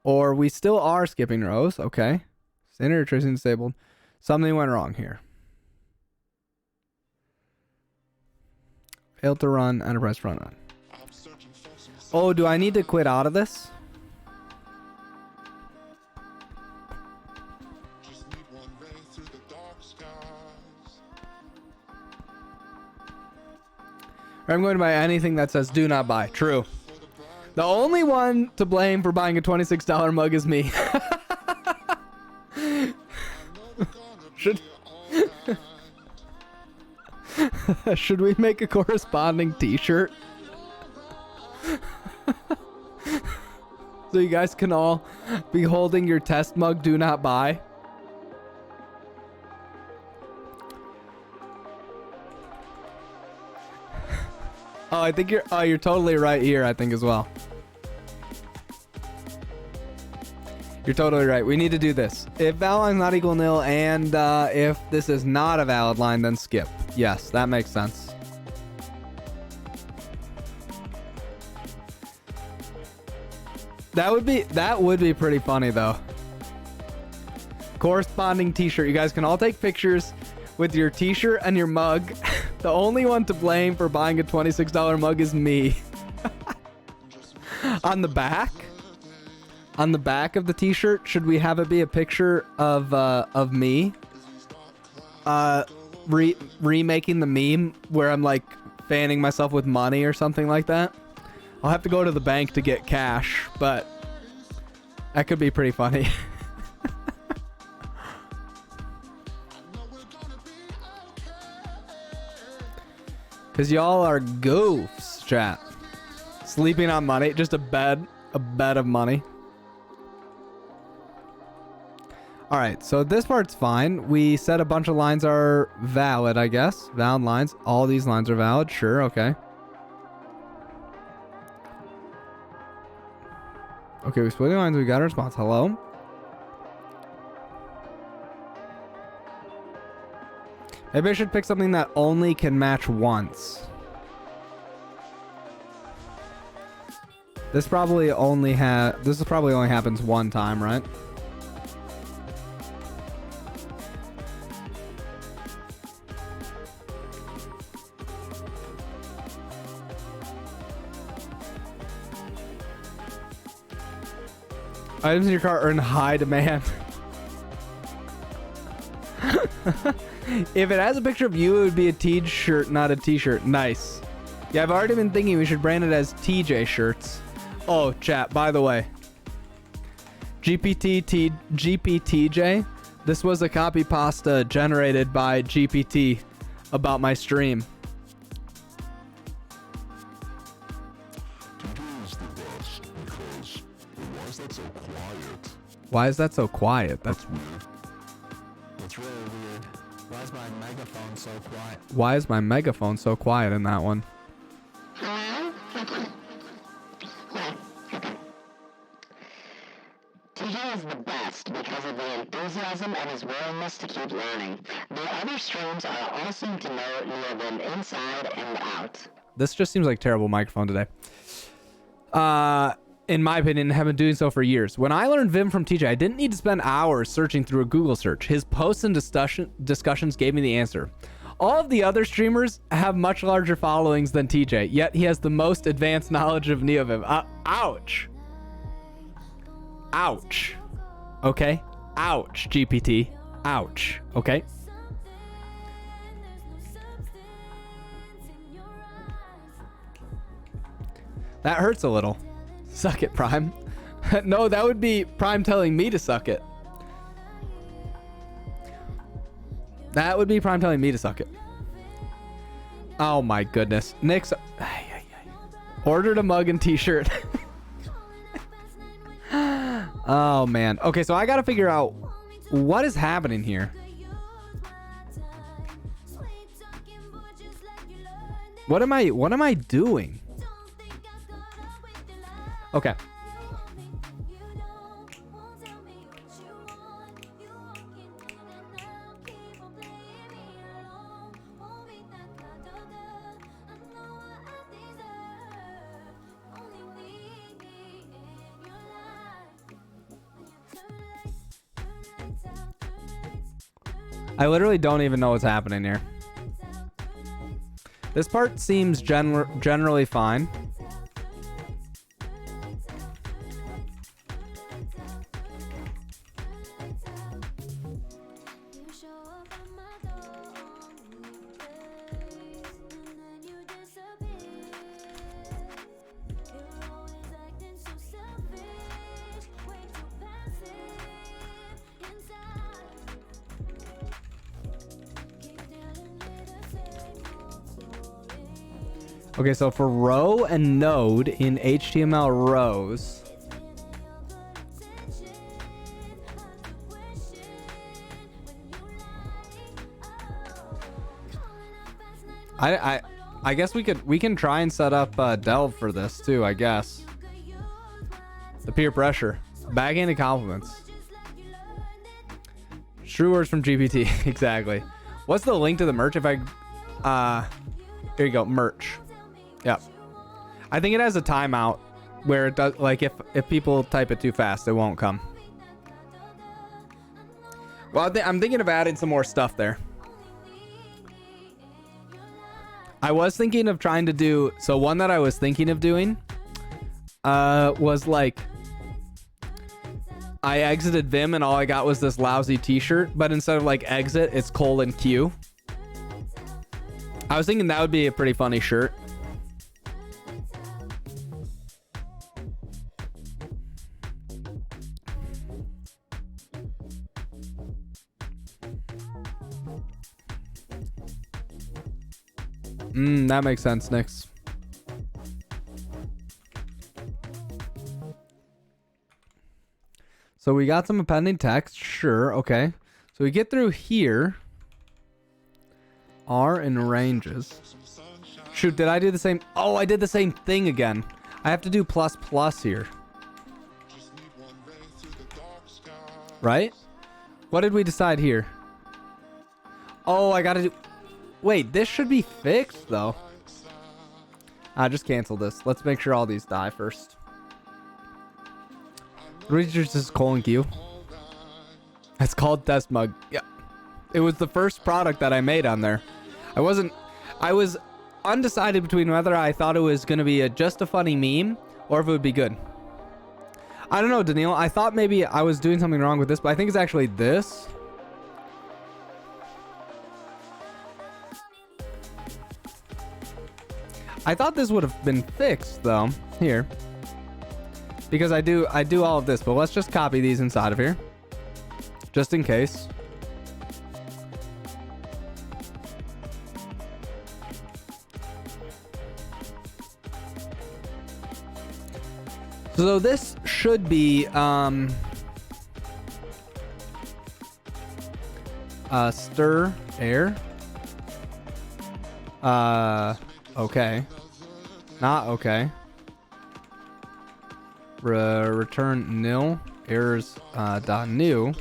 or we still are skipping rows. Okay, standard tracing disabled. Something went wrong here. Failed to run enterprise front run. Oh, do I need to quit out of this? I'm going to buy anything that says do not buy. True. The only one to blame for buying a $26 mug is me. Should we make a corresponding t-shirt? So you guys can all be holding your test mug do not buy. Oh, I think you're totally right here, I think, as well. You're totally right. We need to do this. If valid line is not equal nil, and if this is not a valid line, then skip. Yes, that makes sense. That would be pretty funny, though. Corresponding t-shirt. You guys can all take pictures with your t-shirt and your mug. The only one to blame for buying a $26 mug is me. On the back? On the back of the t-shirt, should we have it be a picture of me? Remaking the meme where I'm like fanning myself with money or something like that. I'll have to go to the bank to get cash, but that could be pretty funny. Cause y'all are goofs, chat. Sleeping on money, just a bed of money. All right, so this part's fine. We said a bunch of lines are valid, I guess. Valid lines. All these lines are valid. Sure, okay. Okay, we split the lines. We got a response. Hello? Maybe I should pick something that only can match once. This probably only happens one time, right? Items in your car are in high demand. If it has a picture of you, it would be a t-shirt, not a t-shirt. Nice. Yeah, I've already been thinking we should brand it as TJ shirts. Oh, chat, by the way. GPTJ. This was a copy pasta generated by GPT about my stream. Why is that so quiet? That's weird. It's really weird. Why is my megaphone so quiet? Why is my megaphone so quiet in that one? TJ is the best because of the enthusiasm and his willingness to keep learning. The other streams are awesome to know them inside and out. This just seems like terrible microphone today. In my opinion, have been doing so for years. When I learned Vim from TJ, I didn't need to spend hours searching through a Google search. His posts and discussions gave me the answer. All of the other streamers have much larger followings than TJ, yet he has the most advanced knowledge of NeoVim. Ouch. Ouch. Okay? Ouch, GPT. Ouch. Okay? That hurts a little. Suck it, Prime. No, that would be Prime telling me to suck it. That would be Prime telling me to suck it. Oh my goodness. Nick's ordered a mug and t-shirt. Oh man. Okay, so I gotta figure out what is happening here. What am I doing? Okay. I literally don't even know what's happening here. This part seems generally fine. Okay, so for row and node in HTML rows, I guess we can try and set up Delve for this too, I guess. The peer pressure, backhanded compliments, true words from GPT. Exactly. What's the link to the merch? If I here you go, merch. Yep. I think it has a timeout where it does, like if people type it too fast, it won't come. Well, I'm thinking of adding some more stuff there. I was thinking of trying to do, so one that I was thinking of doing was like I exited Vim and all I got was this lousy t-shirt, but instead of like exit, it's :Q. I was thinking that would be a pretty funny shirt. That makes sense, Nix. So we got some appending text. Sure, okay. So we get through here. R in ranges. Shoot, did I do the same? Oh, I did the same thing again. I have to do ++ here. Right? What did we decide here? Oh, I gotta do... Wait, this should be fixed, though. Just cancel this. Let's make sure all these die first. Research is :Q. It's called Test Mug. Yeah. It was the first product that I made on there. I was undecided between whether I thought it was going to be just a funny meme or if it would be good. I don't know, Daniil. I thought maybe I was doing something wrong with this, but I think it's actually this. I thought this would have been fixed though, here. Because I do all of this, but let's just copy these inside of here. Just in case. So this should be stir air. Okay. Not okay. Return nil. Errors dot new.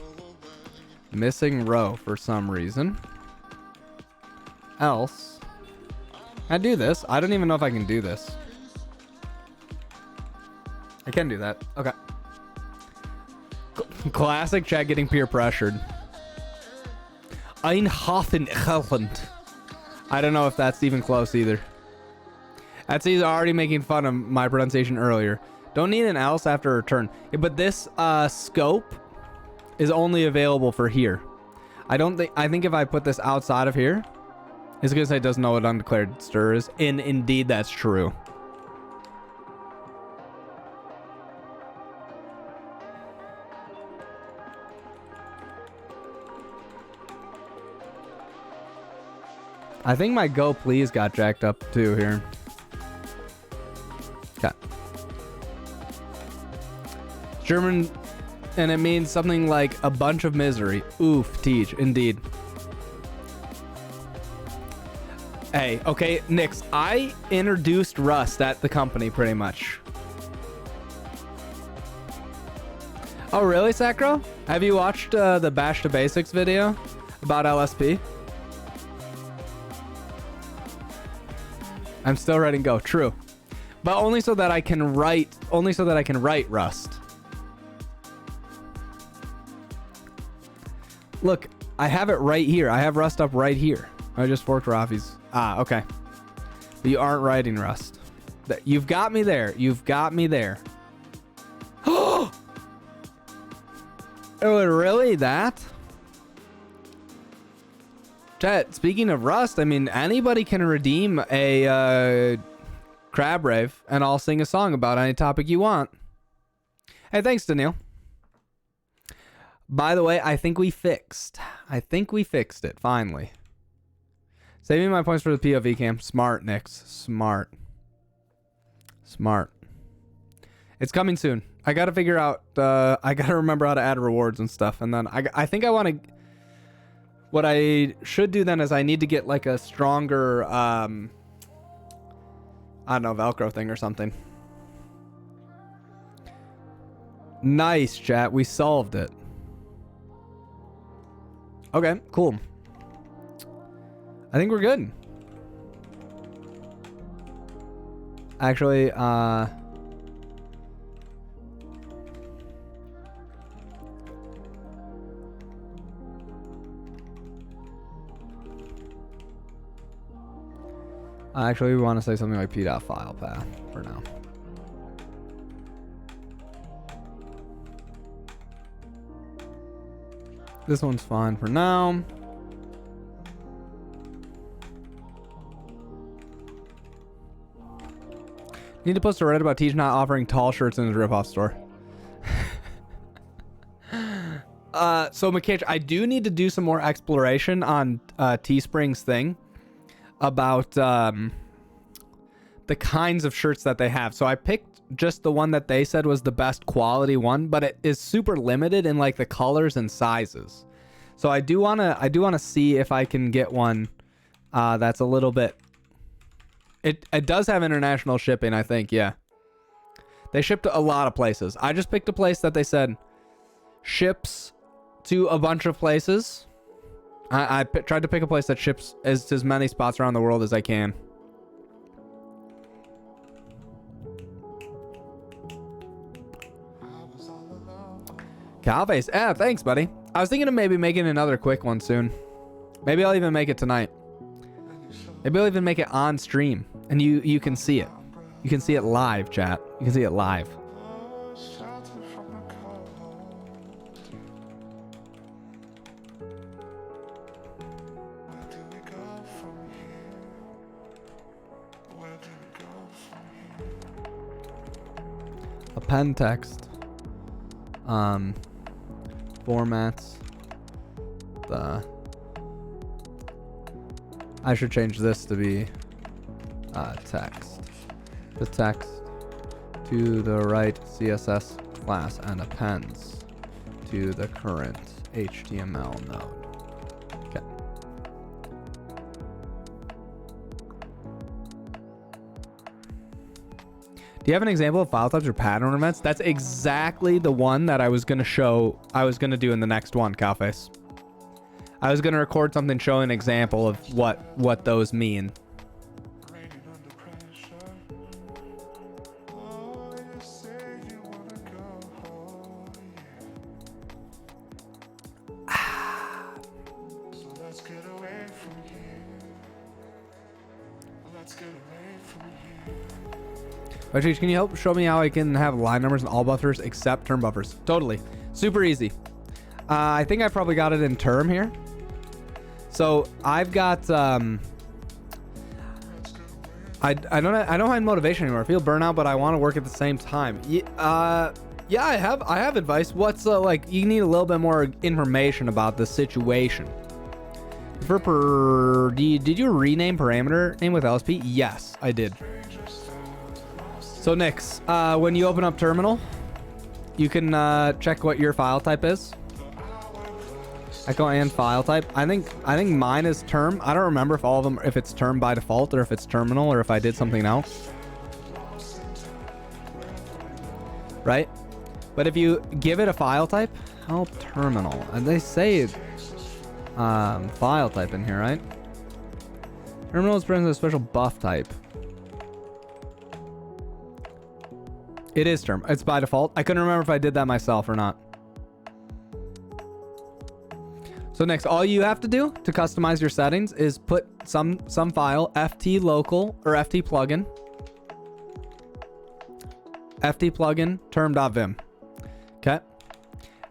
Missing row for some reason. Else. I do this. I don't even know if I can do this. I can do that. Okay. Classic chat getting peer pressured. Einhafenhelend. I don't know if that's even close either. Etsy's already making fun of my pronunciation earlier. Don't need an else after return. Yeah, but this scope is only available for here. I think if I put this outside of here, it's gonna say it doesn't know what undeclared stir is. And indeed that's true. I think my go please got jacked up too here. Okay. German, and it means something like a bunch of misery. Oof, teach, indeed. Hey, okay, Nix, I introduced Rust at the company pretty much. Oh, really, Sacro? Have you watched the Bash to Basics video about LSP? I'm still writing Go. True, but only so that I can write. Only so that I can write Rust. Look, I have it right here. I have Rust up right here. I just forked Rafi's. Ah, okay. But you aren't writing Rust. You've got me there. You've got me there. Oh, really? That? Chat, speaking of Rust, I mean, anybody can redeem a Crab Rave, and I'll sing a song about any topic you want. Hey, thanks, Daniil. By the way, I think we fixed it, finally. Saving my points for the POV cam. Smart, Nix. Smart. Smart. It's coming soon. I gotta figure out, I gotta remember how to add rewards and stuff, and then I think I want to... What I should do then is I need to get like a stronger, I don't know, Velcro thing or something. Nice, chat. We solved it. Okay, cool. I think we're good. Actually, we want to say something like p.file path for now. This one's fine for now. Need to post a Reddit about Teach not offering tall shirts in his ripoff store. So Makich, I do need to do some more exploration on Teespring's thing about the kinds of shirts that they have. So I picked just the one that they said was the best quality one, but it is super limited in like the colors and sizes. So I do wanna see if I can get one that's a little bit. It does have international shipping, I think. Yeah, they shipped to a lot of places. I just picked a place that they said ships to a bunch of places. I tried to pick a place that ships as many spots around the world as I can. Calface, thanks, buddy. I was thinking of maybe making another quick one soon. Maybe I'll even make it tonight. Maybe I'll even make it on stream, and you can see it. You can see it live, chat. You can see it live. Pen text formats I should change this to be text, the text to the right CSS class and appends to the current HTML node. Okay. Do you have an example of file types or pattern events? That's exactly the one that I was going to show. I was going to do in the next one, Cowface. I was going to record something showing an example of what those mean. Actually, can you help show me how I can have line numbers and all buffers except term buffers? Totally. Super easy. I think I probably got it in term here. So I've got I don't have motivation anymore. I feel burnout, but I want to work at the same time. Yeah, I have advice. What's like, you need a little bit more information about the situation. Did you rename parameter name with LSP? Yes, I did. So Nix, when you open up terminal, you can check what your file type is. Echo and file type. I think mine is term. I don't remember if all of them, if it's term by default or if it's terminal or if I did something else. Right? But if you give it a file type, help terminal, and they say file type in here, right? Terminal is present with a special buff type. It is term. It's by default. I couldn't remember if I did that myself or not. So next, all you have to do to customize your settings is put some file, ft local or ft plugin, term.vim. Okay.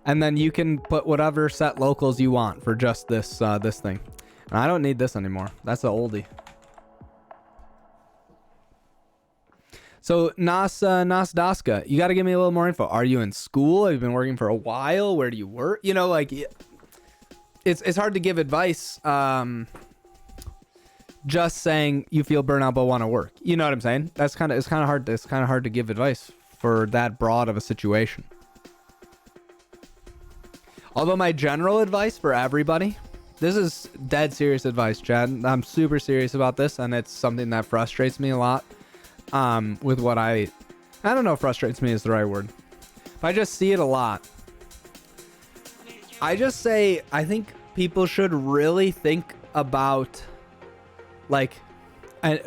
And then you can put whatever set locals you want for just this this thing. And I don't need this anymore. That's an oldie. So Nas Daska, you got to give me a little more info. Are you in school? Have you been working for a while? Where do you work? You know, like it's hard to give advice. Just saying you feel burnout but want to work. You know what I'm saying? It's kind of hard. It's kind of hard to give advice for that broad of a situation. Although my general advice for everybody, this is dead serious advice, Chad. I'm super serious about this, and it's something that frustrates me a lot. With what I don't know if frustrates me is the right word. If I just see it a lot, I just say I think people should really think about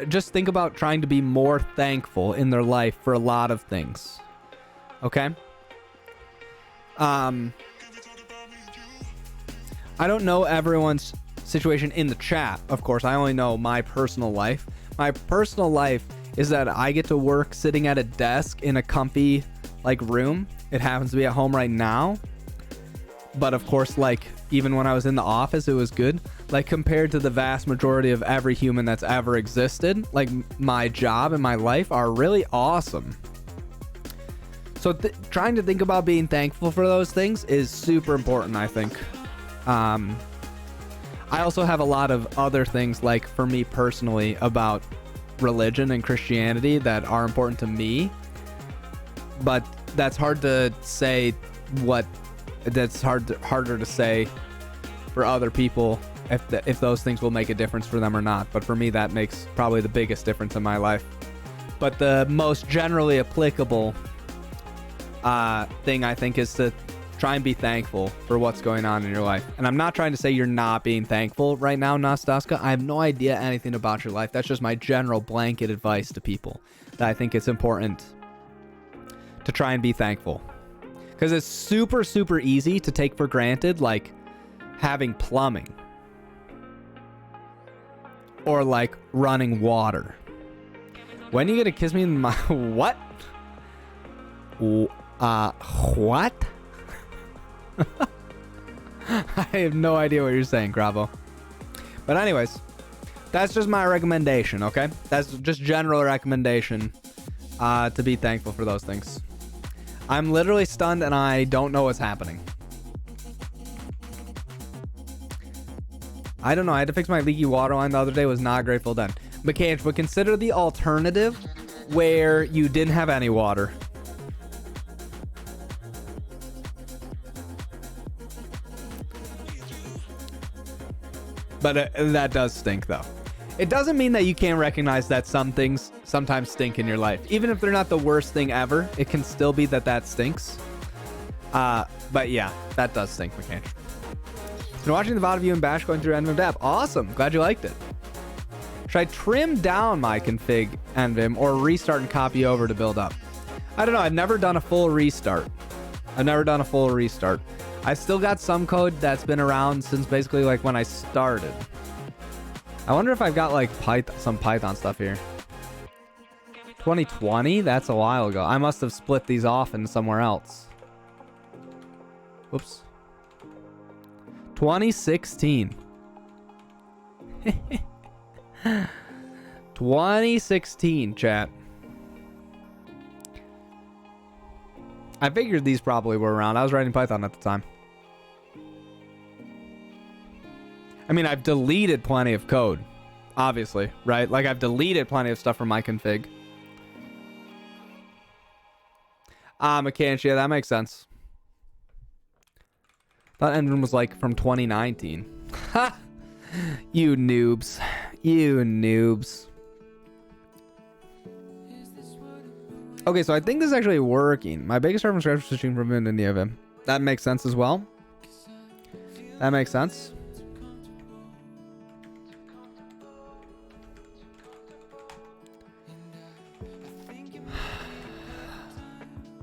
just think about trying to be more thankful in their life for a lot of things. Okay? I don't know everyone's situation in the chat, of course. I only know my personal life. My personal life is that I get to work sitting at a desk in a comfy room. It happens to be at home right now. but of course, like, even when I was in the office, it was good. Like, compared to the vast majority of every human that's ever existed, like, my job and my life are really awesome. So trying to think about being thankful for those things is super important, I think. I also have a lot of other things, like, for me personally, about religion and Christianity that are important to me. But that's hard to say harder to say for other people if those things will make a difference for them or not. But for me, that makes probably the biggest difference in my life. But the most generally applicable thing, I think, is to try and be thankful for what's going on in your life. And I'm not trying to say you're not being thankful right now, Nastaska. I have no idea anything about your life. That's just my general blanket advice to people, that I think it's important to try and be thankful. Because it's super, super easy to take for granted, like, having plumbing. Or, like, running water. When are you gonna kiss me in my... What? What? I have no idea what you're saying, Cravo. But anyways, that's just my recommendation, okay? That's just general recommendation to be thankful for those things. I'm literally stunned and I don't know what's happening. I don't know. I had to fix my leaky water line the other day. Was not Grateful Dead. Mechanic, but consider the alternative where you didn't have any water. But that does stink, though. It doesn't mean that you can't recognize that some things sometimes stink in your life. Even if they're not the worst thing ever, it can still be that stinks. But yeah, that does stink, Mechanic. Been watching the VOD of you and Bash going through NVIM Dab. Awesome. Glad you liked it. Should I trim down my config NVIM or restart and copy over to build up? I don't know. I've never done a full restart. I still got some code that's been around since basically like when I started. I wonder if I've got like some Python stuff here. 2020? That's a while ago. I must have split these off in somewhere else. Whoops. 2016. 2016, chat. I figured these probably were around. I was writing Python at the time. I mean, I've deleted plenty of code, obviously, right? Like, I've deleted plenty of stuff from my config. Mechanic, yeah, that makes sense. Thought NVIM was, like, from 2019. Ha! You noobs. You noobs. Okay, so I think this is actually working. My biggest start from scratch was switching from Vim to NeoVim. That makes sense as well. That makes sense.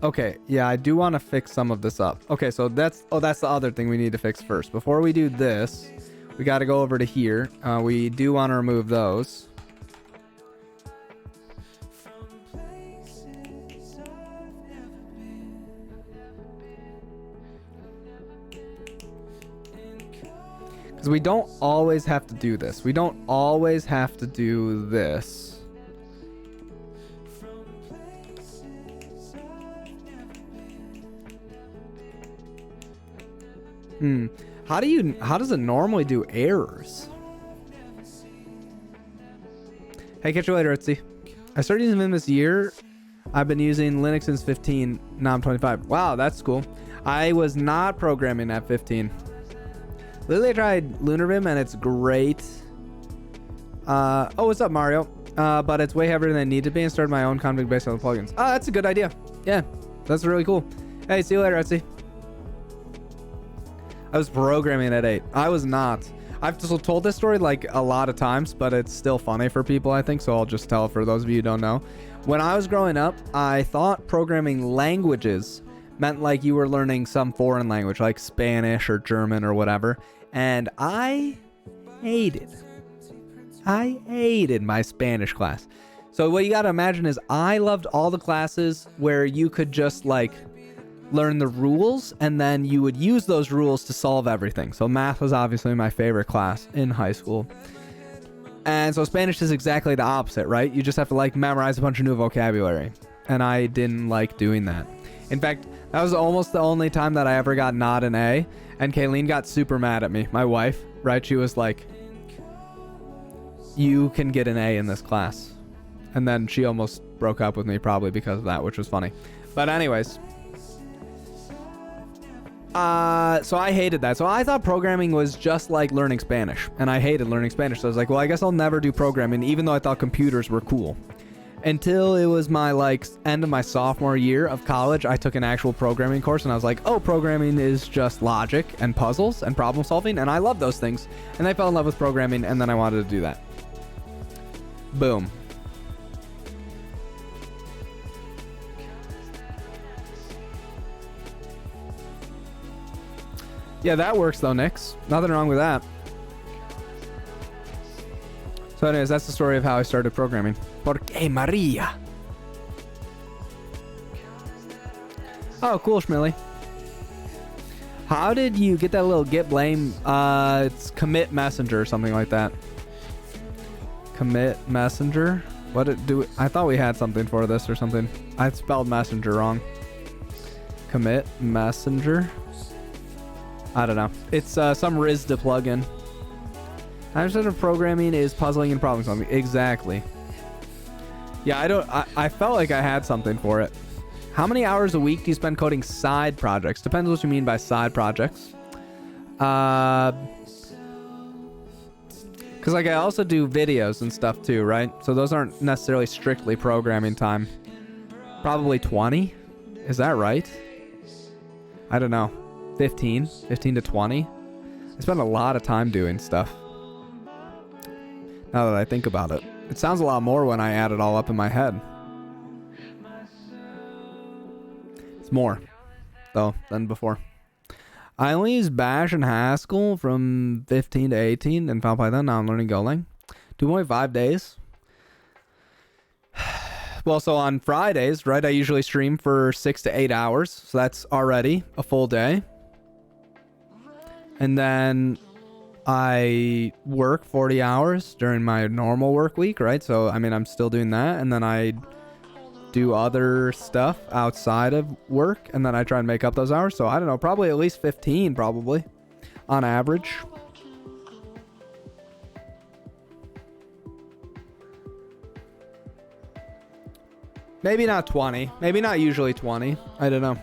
Okay, yeah, I do want to fix some of this up. Okay, so that's the other thing we need to fix first. Before we do this, we got to go over to here. We do want to remove those. Because we don't always have to do this. We don't always have to do this. How does it normally do errors? Hey, catch you later, Etsy. I started using Vim this year. I've been using Linux since 15. Now I'm 25. Wow, that's cool. I was not programming at 15. Literally, I tried LunarVim and it's great. Oh, what's up, Mario? But it's way heavier than it needed to be and started my own config based on the plugins. Oh, that's a good idea. Yeah, that's really cool. Hey, see you later, Etsy. I was programming at 8. I was not. I've just told this story like a lot of times, but it's still funny for people, I think, so I'll just tell it for those of you who don't know. When I was growing up, I thought programming languages meant like you were learning some foreign language, like Spanish or German or whatever, and I hated my Spanish class. So what you gotta imagine is I loved all the classes where you could just like learn the rules, and then you would use those rules to solve everything. So math was obviously my favorite class in high school. And so Spanish is exactly the opposite, right? You just have to like memorize a bunch of new vocabulary. And I didn't like doing that. In fact, that was almost the only time that I ever got not an A. And Kayleen got super mad at me, my wife, right? She was like, you can get an A in this class. And then she almost broke up with me probably because of that, which was funny. But anyways. So I hated that. So I thought programming was just like learning Spanish. And I hated learning Spanish. So I was like, well, I guess I'll never do programming, even though I thought computers were cool. Until it was my like end of my sophomore year of college, I took an actual programming course, and I was like, oh, programming is just logic and puzzles and problem solving, and I love those things. And I fell in love with programming, and then I wanted to do that. Boom. Yeah, that works though, Nix. Nothing wrong with that. So anyways, that's the story of how I started programming. Porque Maria. Oh, cool, Schmilly. How did you get that little git blame? It's commit messenger or something like that. Commit messenger? What did do? I thought we had something for this or something. I spelled messenger wrong. Commit messenger. I don't know. It's some RISDA plugin. 90% of programming is puzzling and problem solving. Exactly. Yeah, I felt like I had something for it. How many hours a week do you spend coding side projects? Depends what you mean by side projects. Because like I also do videos and stuff too, right? So those aren't necessarily strictly programming time. Probably 20. Is that right? I don't know. 15 to 20. I spend a lot of time doing stuff. Now that I think about it. It sounds a lot more when I add it all up in my head. It's more, though, than before. I only use Bash and Haskell from 15 to 18 and found Python. Now I'm learning Golang. 2.5 days. Well, so on Fridays, right, I usually stream for 6 to 8 hours. So that's already a full day. And then I work 40 hours during my normal work week, right? So, I mean, I'm still doing that. And then I do other stuff outside of work. And then I try and make up those hours. So, I don't know, probably at least 15, probably, on average. Maybe not 20. Maybe not usually 20. I don't know.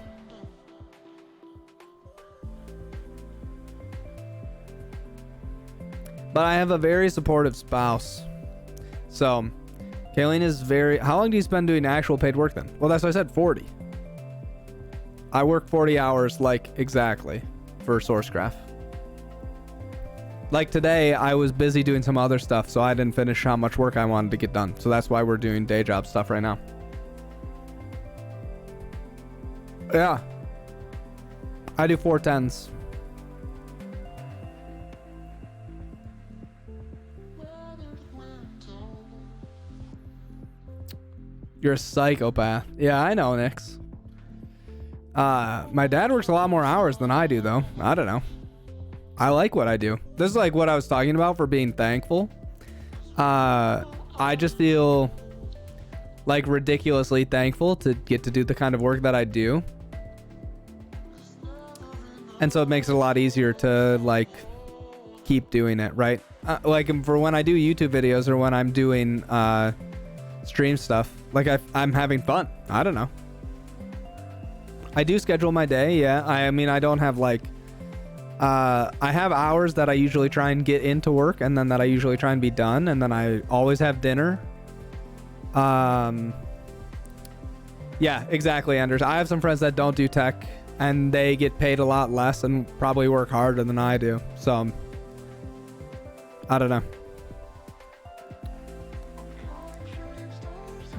But I have a very supportive spouse. So, Kayleen is very... How long do you spend doing actual paid work then? Well, that's what I said, 40. I work 40 hours, like, exactly, for Sourcegraph. Like today, I was busy doing some other stuff, so I didn't finish how much work I wanted to get done. So that's why we're doing day job stuff right now. Yeah. I do 410s. You're a psychopath. Yeah, I know, Nix. My dad works a lot more hours than I do, though. I don't know. I like what I do. This is like what I was talking about for being thankful. I just feel like ridiculously thankful to get to do the kind of work that I do. And so it makes it a lot easier to like keep doing it, right? Like for when I do YouTube videos or when I'm doing stream stuff, like I'm having fun. I don't know. I do schedule my day. Yeah. I mean, I don't have like, I have hours that I usually try and get into work and then that I usually try and be done. And then I always have dinner. Yeah, exactly, Anders. I have some friends that don't do tech and they get paid a lot less and probably work harder than I do. So I don't know.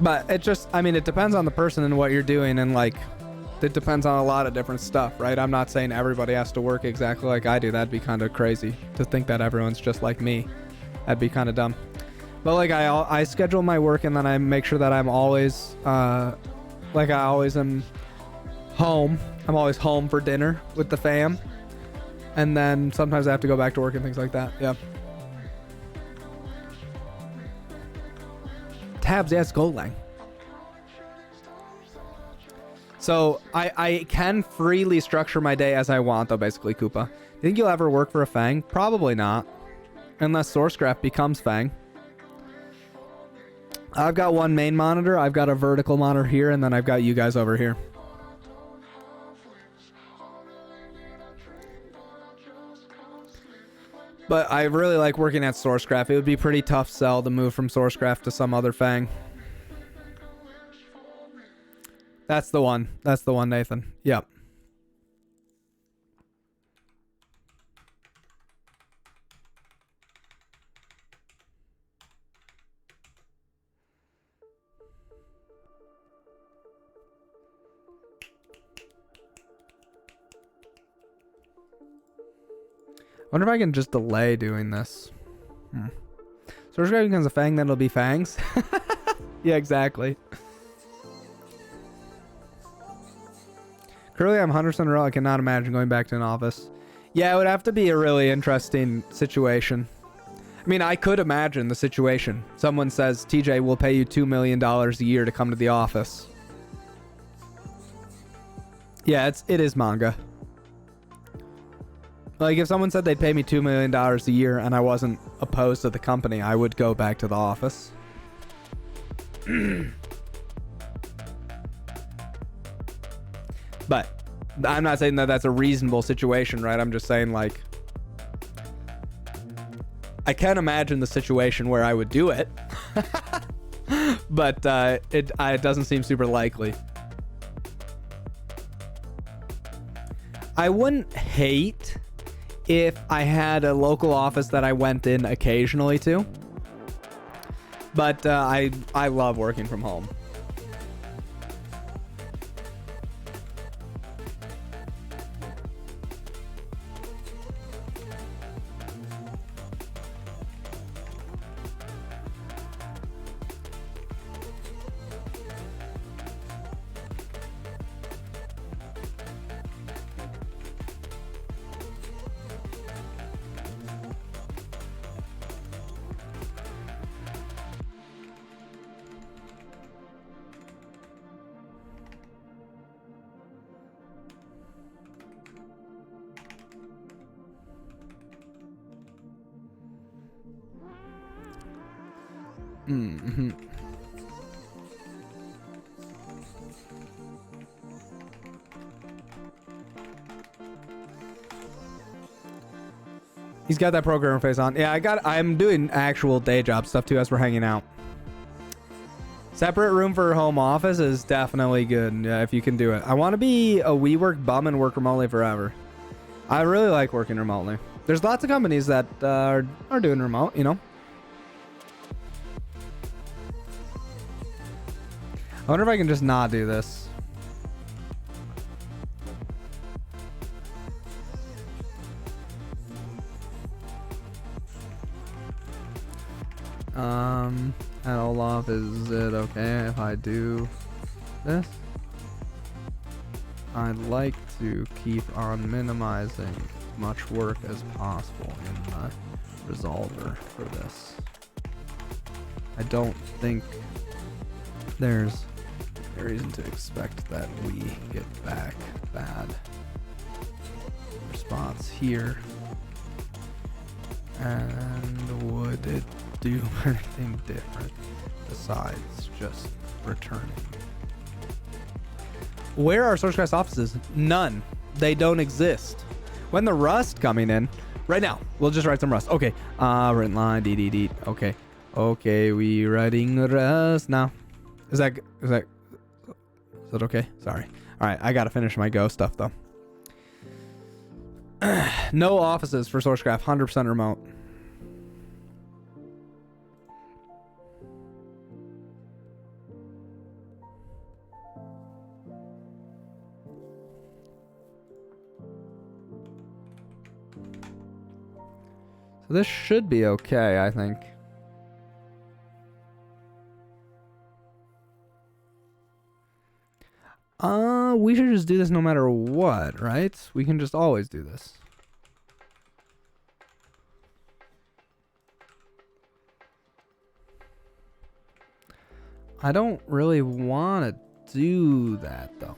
But it just, I mean, it depends on the person and what you're doing, and like, it depends on a lot of different stuff, right? I'm not saying everybody has to work exactly like I do. That'd be kind of crazy to think that everyone's just like me. That'd be kind of dumb. But like, I schedule my work and then I make sure that I'm always, like I always am home I'm always home for dinner with the fam. And then sometimes I have to go back to work and things like that. Yeah. Tabs, yes, Golang. So I can freely structure my day as I want, though, basically, Koopa. You think you'll ever work for a Fang? Probably not. Unless Sourcegraph becomes Fang. I've got one main monitor, I've got a vertical monitor here, and then I've got you guys over here. But I really like working at Sourcegraph. It would be pretty tough sell to move from Sourcegraph to some other Fang. That's the one. That's the one, Nathan. Yep. I wonder if I can just delay doing this. Sourcegraph becomes a Fang, then it'll be Fangs. Yeah, exactly. Currently, I'm 100% real. I cannot imagine going back to an office. Yeah, it would have to be a really interesting situation. I mean, I could imagine the situation. Someone says, TJ, we'll pay you $2 million a year to come to the office. Yeah, it is manga. Like, if someone said they'd pay me $2 million a year and I wasn't opposed to the company, I would go back to the office. But I'm not saying that that's a reasonable situation, right? I'm just saying, like, I can imagine the situation where I would do it. But it doesn't seem super likely. I wouldn't hate if I had a local office that I went in occasionally to. But I love working from home. Mm-hmm. He's got that programmer face on. Yeah, I'm doing actual day job stuff too as we're hanging out. Separate room for home office is definitely good. Yeah, if you can do it. I want to be a WeWork bum and work remotely forever. I really like working remotely. There's lots of companies that are doing remote, you know. I wonder if I can just not do this. At Olaf, is it okay if I do this? I'd like to keep on minimizing as much work as possible in the resolver for this. I don't think there's a reason to expect that we get back bad response here. And would it do anything different besides just returning? Where are Sourcecraft's offices? None. They don't exist. When the Rust coming in? Right now. We'll just write some Rust. Okay. Written line. D. Okay. Okay. We writing Rust now. Is that okay? Sorry. All right. I got to finish my Go stuff though. No offices for Sourcecraft. 100% remote. So this should be okay, I think. we should just do this no matter what, right? We can just always do this. I don't really want to do that, though.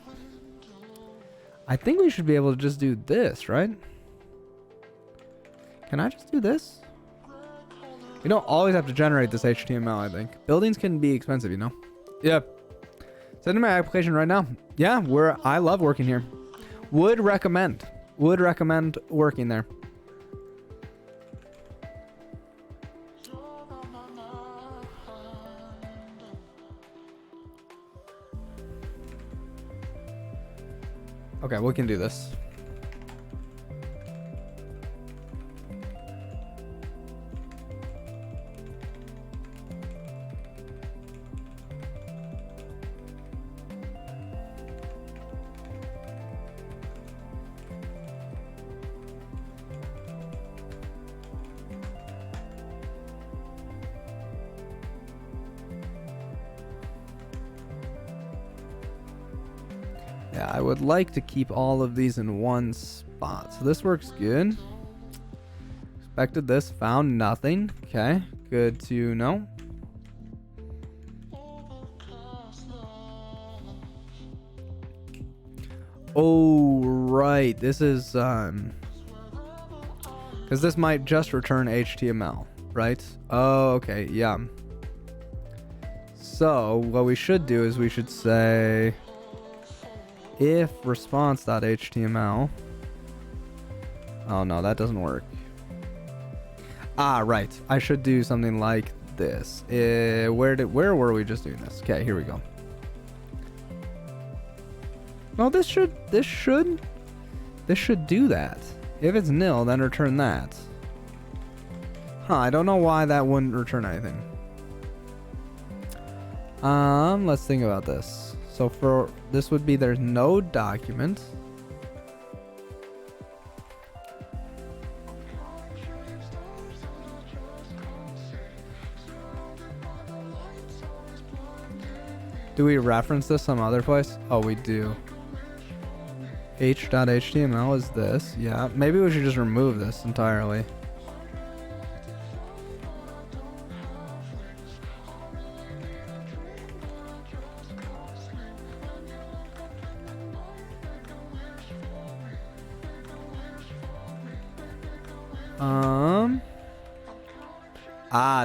I think we should be able to just do this, right? Can I just do this? We don't always have to generate this HTML, I think. Buildings can be expensive, you know? Yeah. Send my application right now. Yeah, I love working here. Would recommend working there. Okay, we can do this. Yeah, I would like to keep all of these in one spot. So this works good. Expected this, found nothing. Okay, good to know. Oh, right. This is because this might just return HTML, right? Oh, okay, yeah. So what we should do is we should say if response.html. Oh no, that doesn't work. Ah, right. I should do something like this. Where were we just doing this? Okay, here we go. No, this should do that. If it's nil, then return that. Huh, I don't know why that wouldn't return anything. Let's think about this. So for this would be there's no document. Do we reference this some other place? Oh, we do. H.html is this. Yeah, maybe we should just remove this entirely.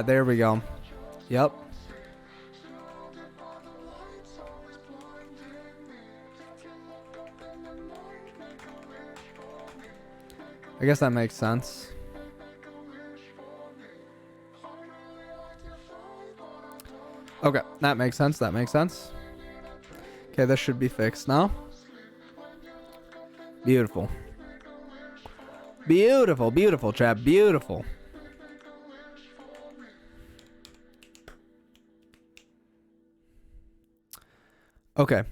There we go. Yep. I guess that makes sense. Okay, that makes sense. That makes sense. Okay, this should be fixed now. Beautiful. Beautiful, beautiful, chap. Beautiful. Okay.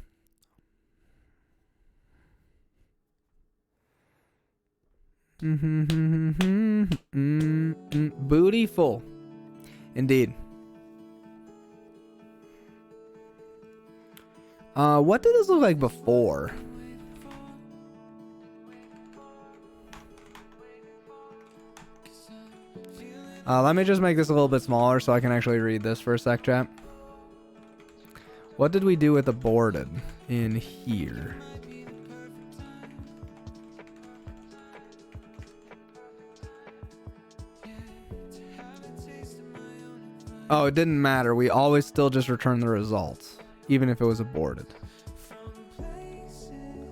Bootyful. Indeed. What did this look like before? Let me just make this a little bit smaller so I can actually read this for a sec, chat. What did we do with aborted in here? Oh, it didn't matter. We always still just return the results, even if it was aborted.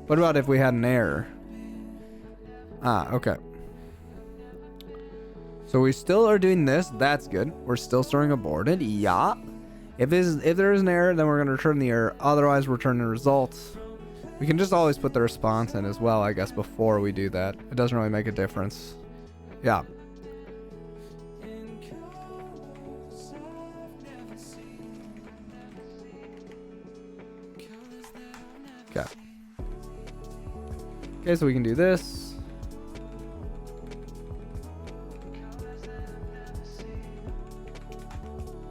What about if we had an error? Ah, okay. So we still are doing this. That's good. We're still storing aborted. Yeah. If there is an error, then we're going to return the error. Otherwise, return the results. We can just always put the response in as well, I guess, before we do that. It doesn't really make a difference. Yeah. Okay. Okay, so we can do this.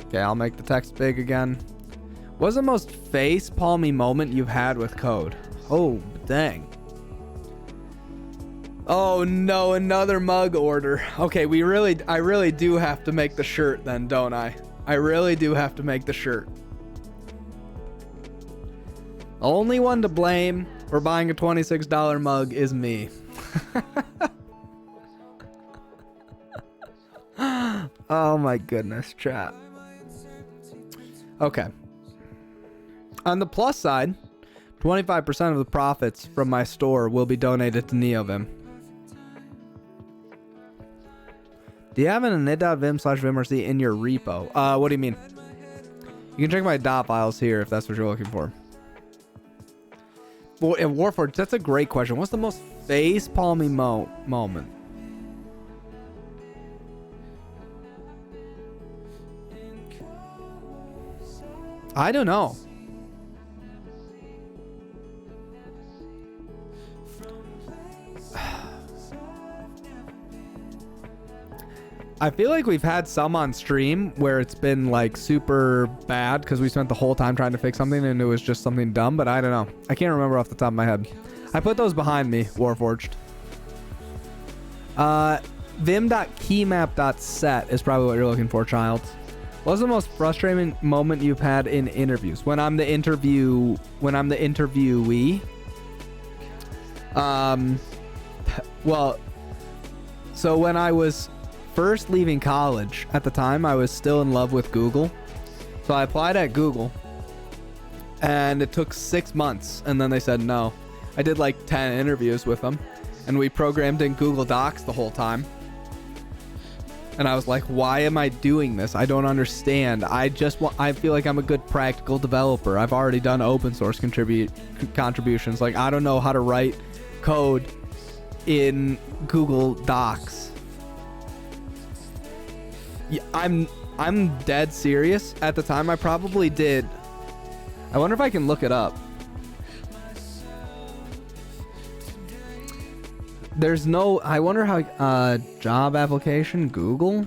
Okay, I'll make the text big again. What's the most face palmy moment you've had with code? Oh, dang. Oh no, another mug order. Okay, I really do have to make the shirt then, don't I? I really do have to make the shirt. Only one to blame for buying a $26 mug is me. Oh my goodness, chat. Okay. On the plus side, 25% of the profits from my store will be donated to NeoVim. Do you have an init.vim/vimrc in your repo? What do you mean? You can check my dot files here if that's what you're looking for. Well, in Warforged, that's a great question. What's the most face-palmy moment? I don't know. I feel like we've had some on stream where it's been like super bad because we spent the whole time trying to fix something and it was just something dumb, but I don't know. I can't remember off the top of my head. I put those behind me, Warforged. Vim.keymap.set is probably what you're looking for, child. What's the most frustrating moment you've had in interviews? When I'm the interviewee? Well, so when I was first leaving college, at the time I was still in love with Google. So I applied at Google and it took 6 months and then they said no. I did like 10 interviews with them and we programmed in Google Docs the whole time. And I was like, why am I doing this? I don't understand. I feel like I'm a good practical developer. I've already done open source contributions. Like, I don't know how to write code in Google Docs. Yeah, I'm dead serious. At the time, I probably did. I wonder if I can look it up. There's no, I wonder how, job application, Google?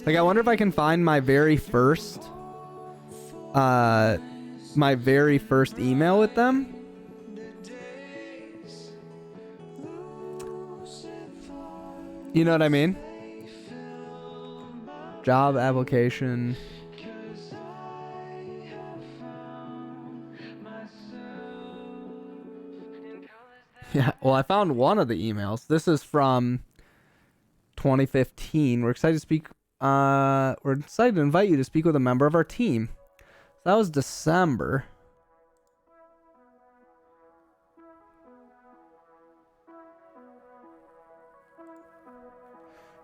Like, I wonder if I can find my very first email with them. You know what I mean? Job application. Yeah, well, I found one of the emails. This is from 2015. We're excited to speak. We're excited to invite you to speak with a member of our team. So that was December.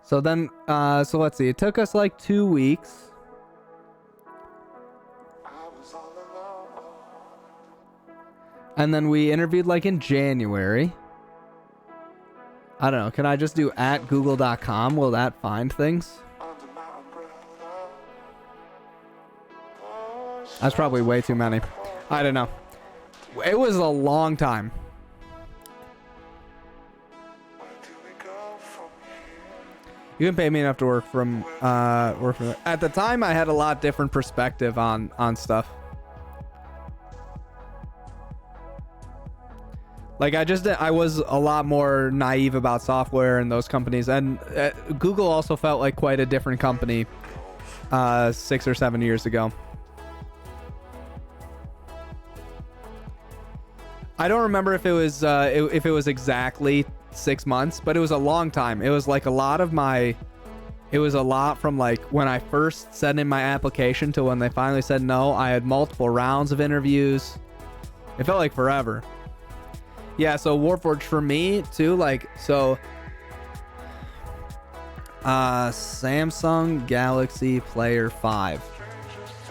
So then, so let's see. It took us like 2 weeks. And then we interviewed like in January. I don't know. Can I just do at google.com? Will that find things? That's probably way too many. I don't know. It was a long time. You can pay me enough to work from at the time I had a lot different perspective on stuff. Like I was a lot more naive about software and those companies, and Google also felt like quite a different company 6 or 7 years ago. I don't remember if it was exactly 6 months, but it was a long time. It was like a lot from like when I first sent in my application to when they finally said no. I had multiple rounds of interviews. It felt like forever. Yeah, so Warforged for me too, like, so Samsung Galaxy Player 5.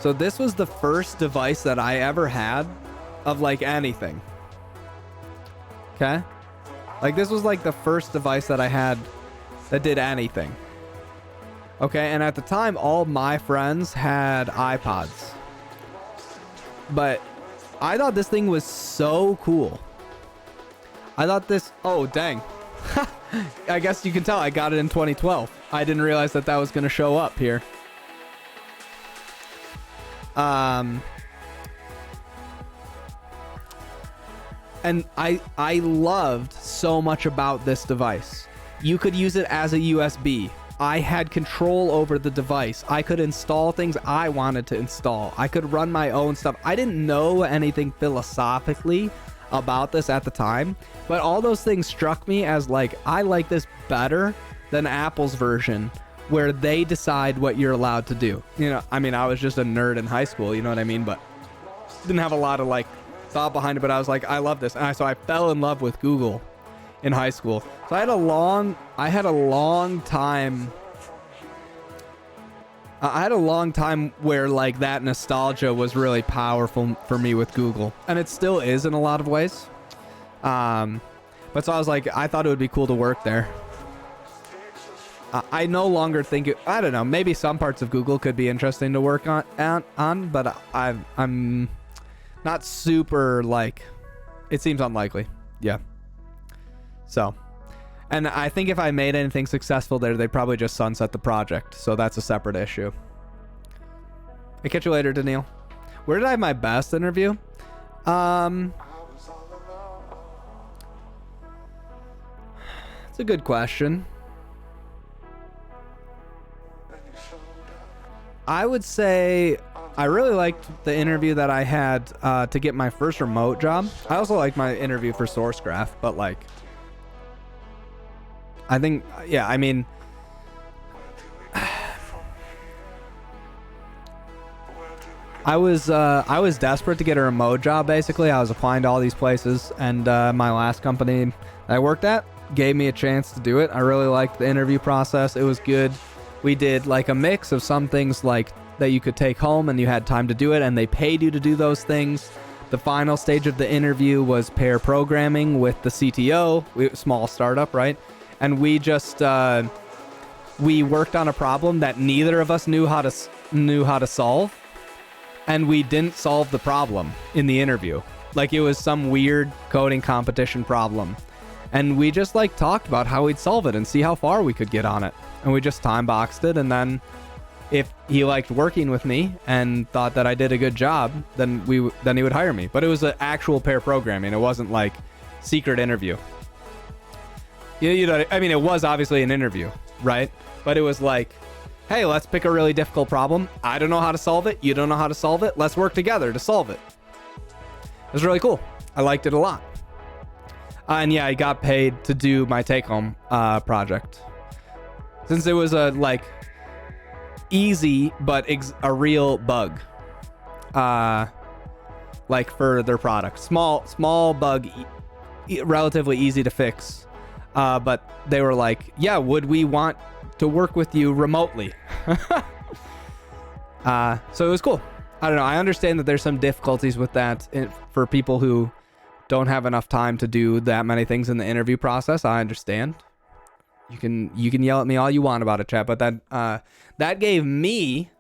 So this was the first device that I ever had of like anything. Okay? Like this was like the first device that I had that did anything. Okay, and at the time all my friends had iPods. But I thought this thing was so cool. I thought this, oh dang. I guess you can tell I got it in 2012. I didn't realize that was going to show up here. and I loved so much about this device. You could use it as a USB. I had control over the device. I could install things I wanted to install. I could run my own stuff. I didn't know anything philosophically about this at the time, but all those things struck me as like, I like this better than Apple's version, where they decide what you're allowed to do. You know, I mean, I was just a nerd in high school, you know what I mean? But didn't have a lot of like thought behind it, but I was like, I love this. And so I fell in love with Google in high school. So I had a long time where like that nostalgia was really powerful for me with Google, and it still is in a lot of ways. But so I was like, I thought it would be cool to work there. I no longer think it, I don't know, maybe some parts of Google could be interesting to work on, but I'm not super like, it seems unlikely. Yeah. So, and I think if I made anything successful there, they'd probably just sunset the project. So that's a separate issue. Hey, catch you later, Daniil. Where did I have my best interview? It's a good question. I would say I really liked the interview that I had to get my first remote job. I also liked my interview for SourceGraph, but like, I think, yeah, I mean, I was desperate to get a remote job. Basically, I was applying to all these places, and my last company I worked at gave me a chance to do it. I really liked the interview process. It was good. We did like a mix of some things like that you could take home and you had time to do it, and they paid you to do those things. The final stage of the interview was pair programming with the CTO, small startup, right? And we just we worked on a problem that neither of us knew how to solve, and we didn't solve the problem in the interview. Like, it was some weird coding competition problem, and we just like talked about how we'd solve it and see how far we could get on it. And we just time boxed it, and then if he liked working with me and thought that I did a good job, then he would hire me. But it was an actual pair programming. It wasn't like secret interview. You know, I mean, it was obviously an interview, right? But it was like, hey, let's pick a really difficult problem. I don't know how to solve it. You don't know how to solve it. Let's work together to solve it. It was really cool. I liked it a lot. And yeah, I got paid to do my take-home project. Since it was a like easy but a real bug, like for their product, small bug, relatively easy to fix, but they were like, yeah, would we want to work with you remotely? So it was cool. I don't know. I understand that there's some difficulties with that for people who don't have enough time to do that many things in the interview process. I understand. You can yell at me all you want about it, chat, but that gave me,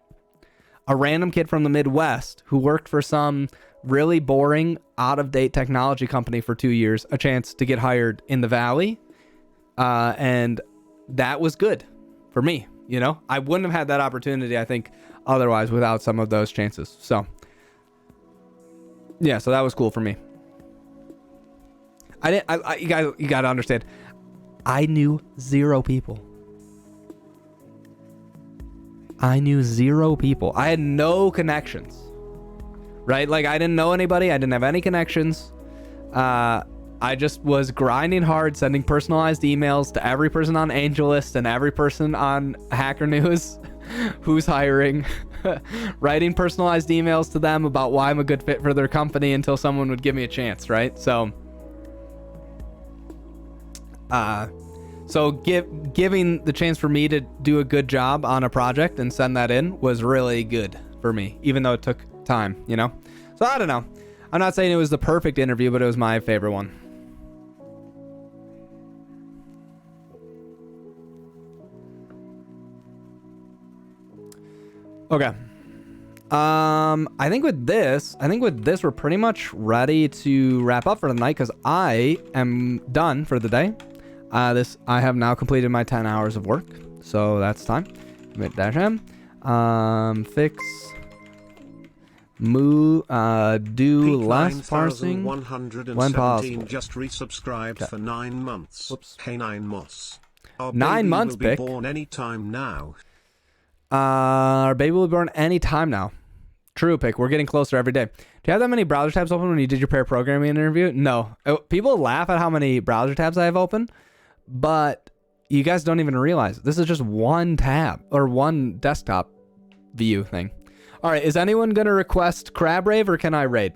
a random kid from the Midwest who worked for some really boring, out-of-date technology company for 2 years, a chance to get hired in the Valley, and that was good for me. You know, I wouldn't have had that opportunity, I think, otherwise without some of those chances. So yeah, so that was cool for me. You gotta understand, I knew zero people. I had no connections, right? Like, I didn't know anybody. I didn't have any connections. I just was grinding hard, sending personalized emails to every person on AngelList and every person on Hacker News who's hiring, writing personalized emails to them about why I'm a good fit for their company until someone would give me a chance, right? So giving the chance for me to do a good job on a project and send that in was really good for me, even though it took time, you know? So I don't know. I'm not saying it was the perfect interview, but it was my favorite one. Okay. I think with this we're pretty much ready to wrap up for the night, because I am done for the day. I have now completed my 10 hours of work, so that's time. Commit -m. Fix Do less parsing when 9117 possible. just resubscribed for 9 months. Whoops. Hey, 9 months. Our 9 baby months, will be Pick. born anytime now. Our baby will be born any time now. True, Pick. We're getting closer every day. Do you have that many browser tabs open when you did your pair programming interview? No. People laugh at how many browser tabs I have open, but you guys don't even realize this is just one tab or one desktop view thing. All right, is anyone going to request Crab Rave or can I raid?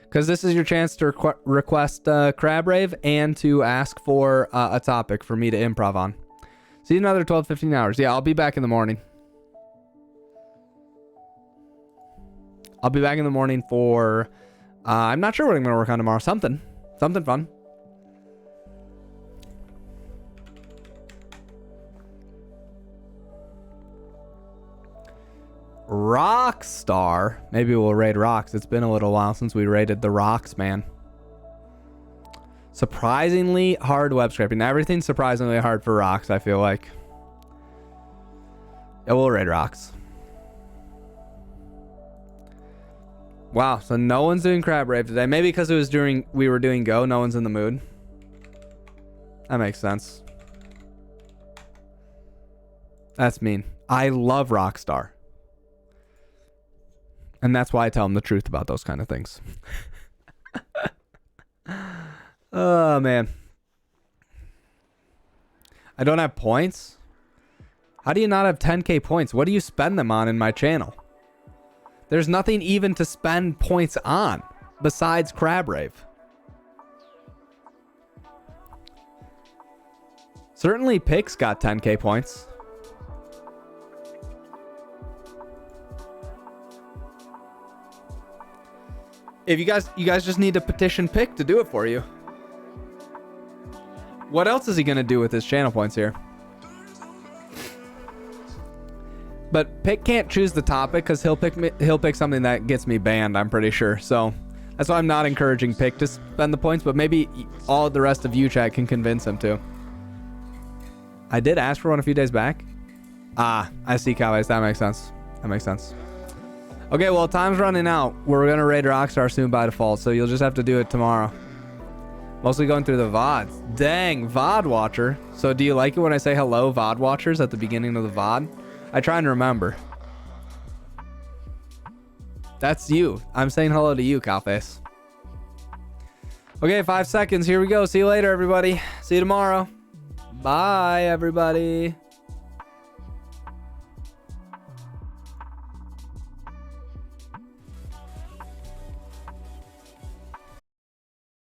Because this is your chance to request Crab Rave and to ask for a topic for me to improv on. See you in another 12, 15 hours. Yeah, I'll be back in the morning. I'll be back in the morning for... I'm not sure what I'm going to work on tomorrow. Something fun. Rockstar. Maybe we'll raid Rocks. It's been a little while since we raided the Rocks, man. Surprisingly hard web scraping. Everything's surprisingly hard for Rocks, I feel like. Yeah, we'll raid Rocks. Wow, so no one's doing Crab Rave today. Maybe because it was during we were doing Go, no one's in the mood. That makes sense. That's mean. I love Rockstar. And that's why I tell them the truth about those kind of things. Oh, man. I don't have points? How do you not have 10k points? What do you spend them on in my channel? There's nothing even to spend points on besides Crab Rave. Certainly Pick's got 10k points. If you guys just need to petition Pick to do it for you. What else is he gonna do with his channel points here? But Pick can't choose the topic because he'll pick something that gets me banned, I'm pretty sure. So that's why I'm not encouraging Pick to spend the points, but maybe all the rest of you chat can convince him to. I did ask for one a few days back. Ah, I see, Cowboys. That makes sense. That makes sense. Okay, well, time's running out. We're gonna raid Rockstar soon by default, so you'll just have to do it tomorrow. Mostly going through the VODs. Dang, VOD watcher. So do you like it when I say hello, VOD watchers, at the beginning of the VOD? I try and remember. That's you. I'm saying hello to you, Cowface. Okay, 5 seconds. Here we go. See you later, everybody. See you tomorrow. Bye, everybody.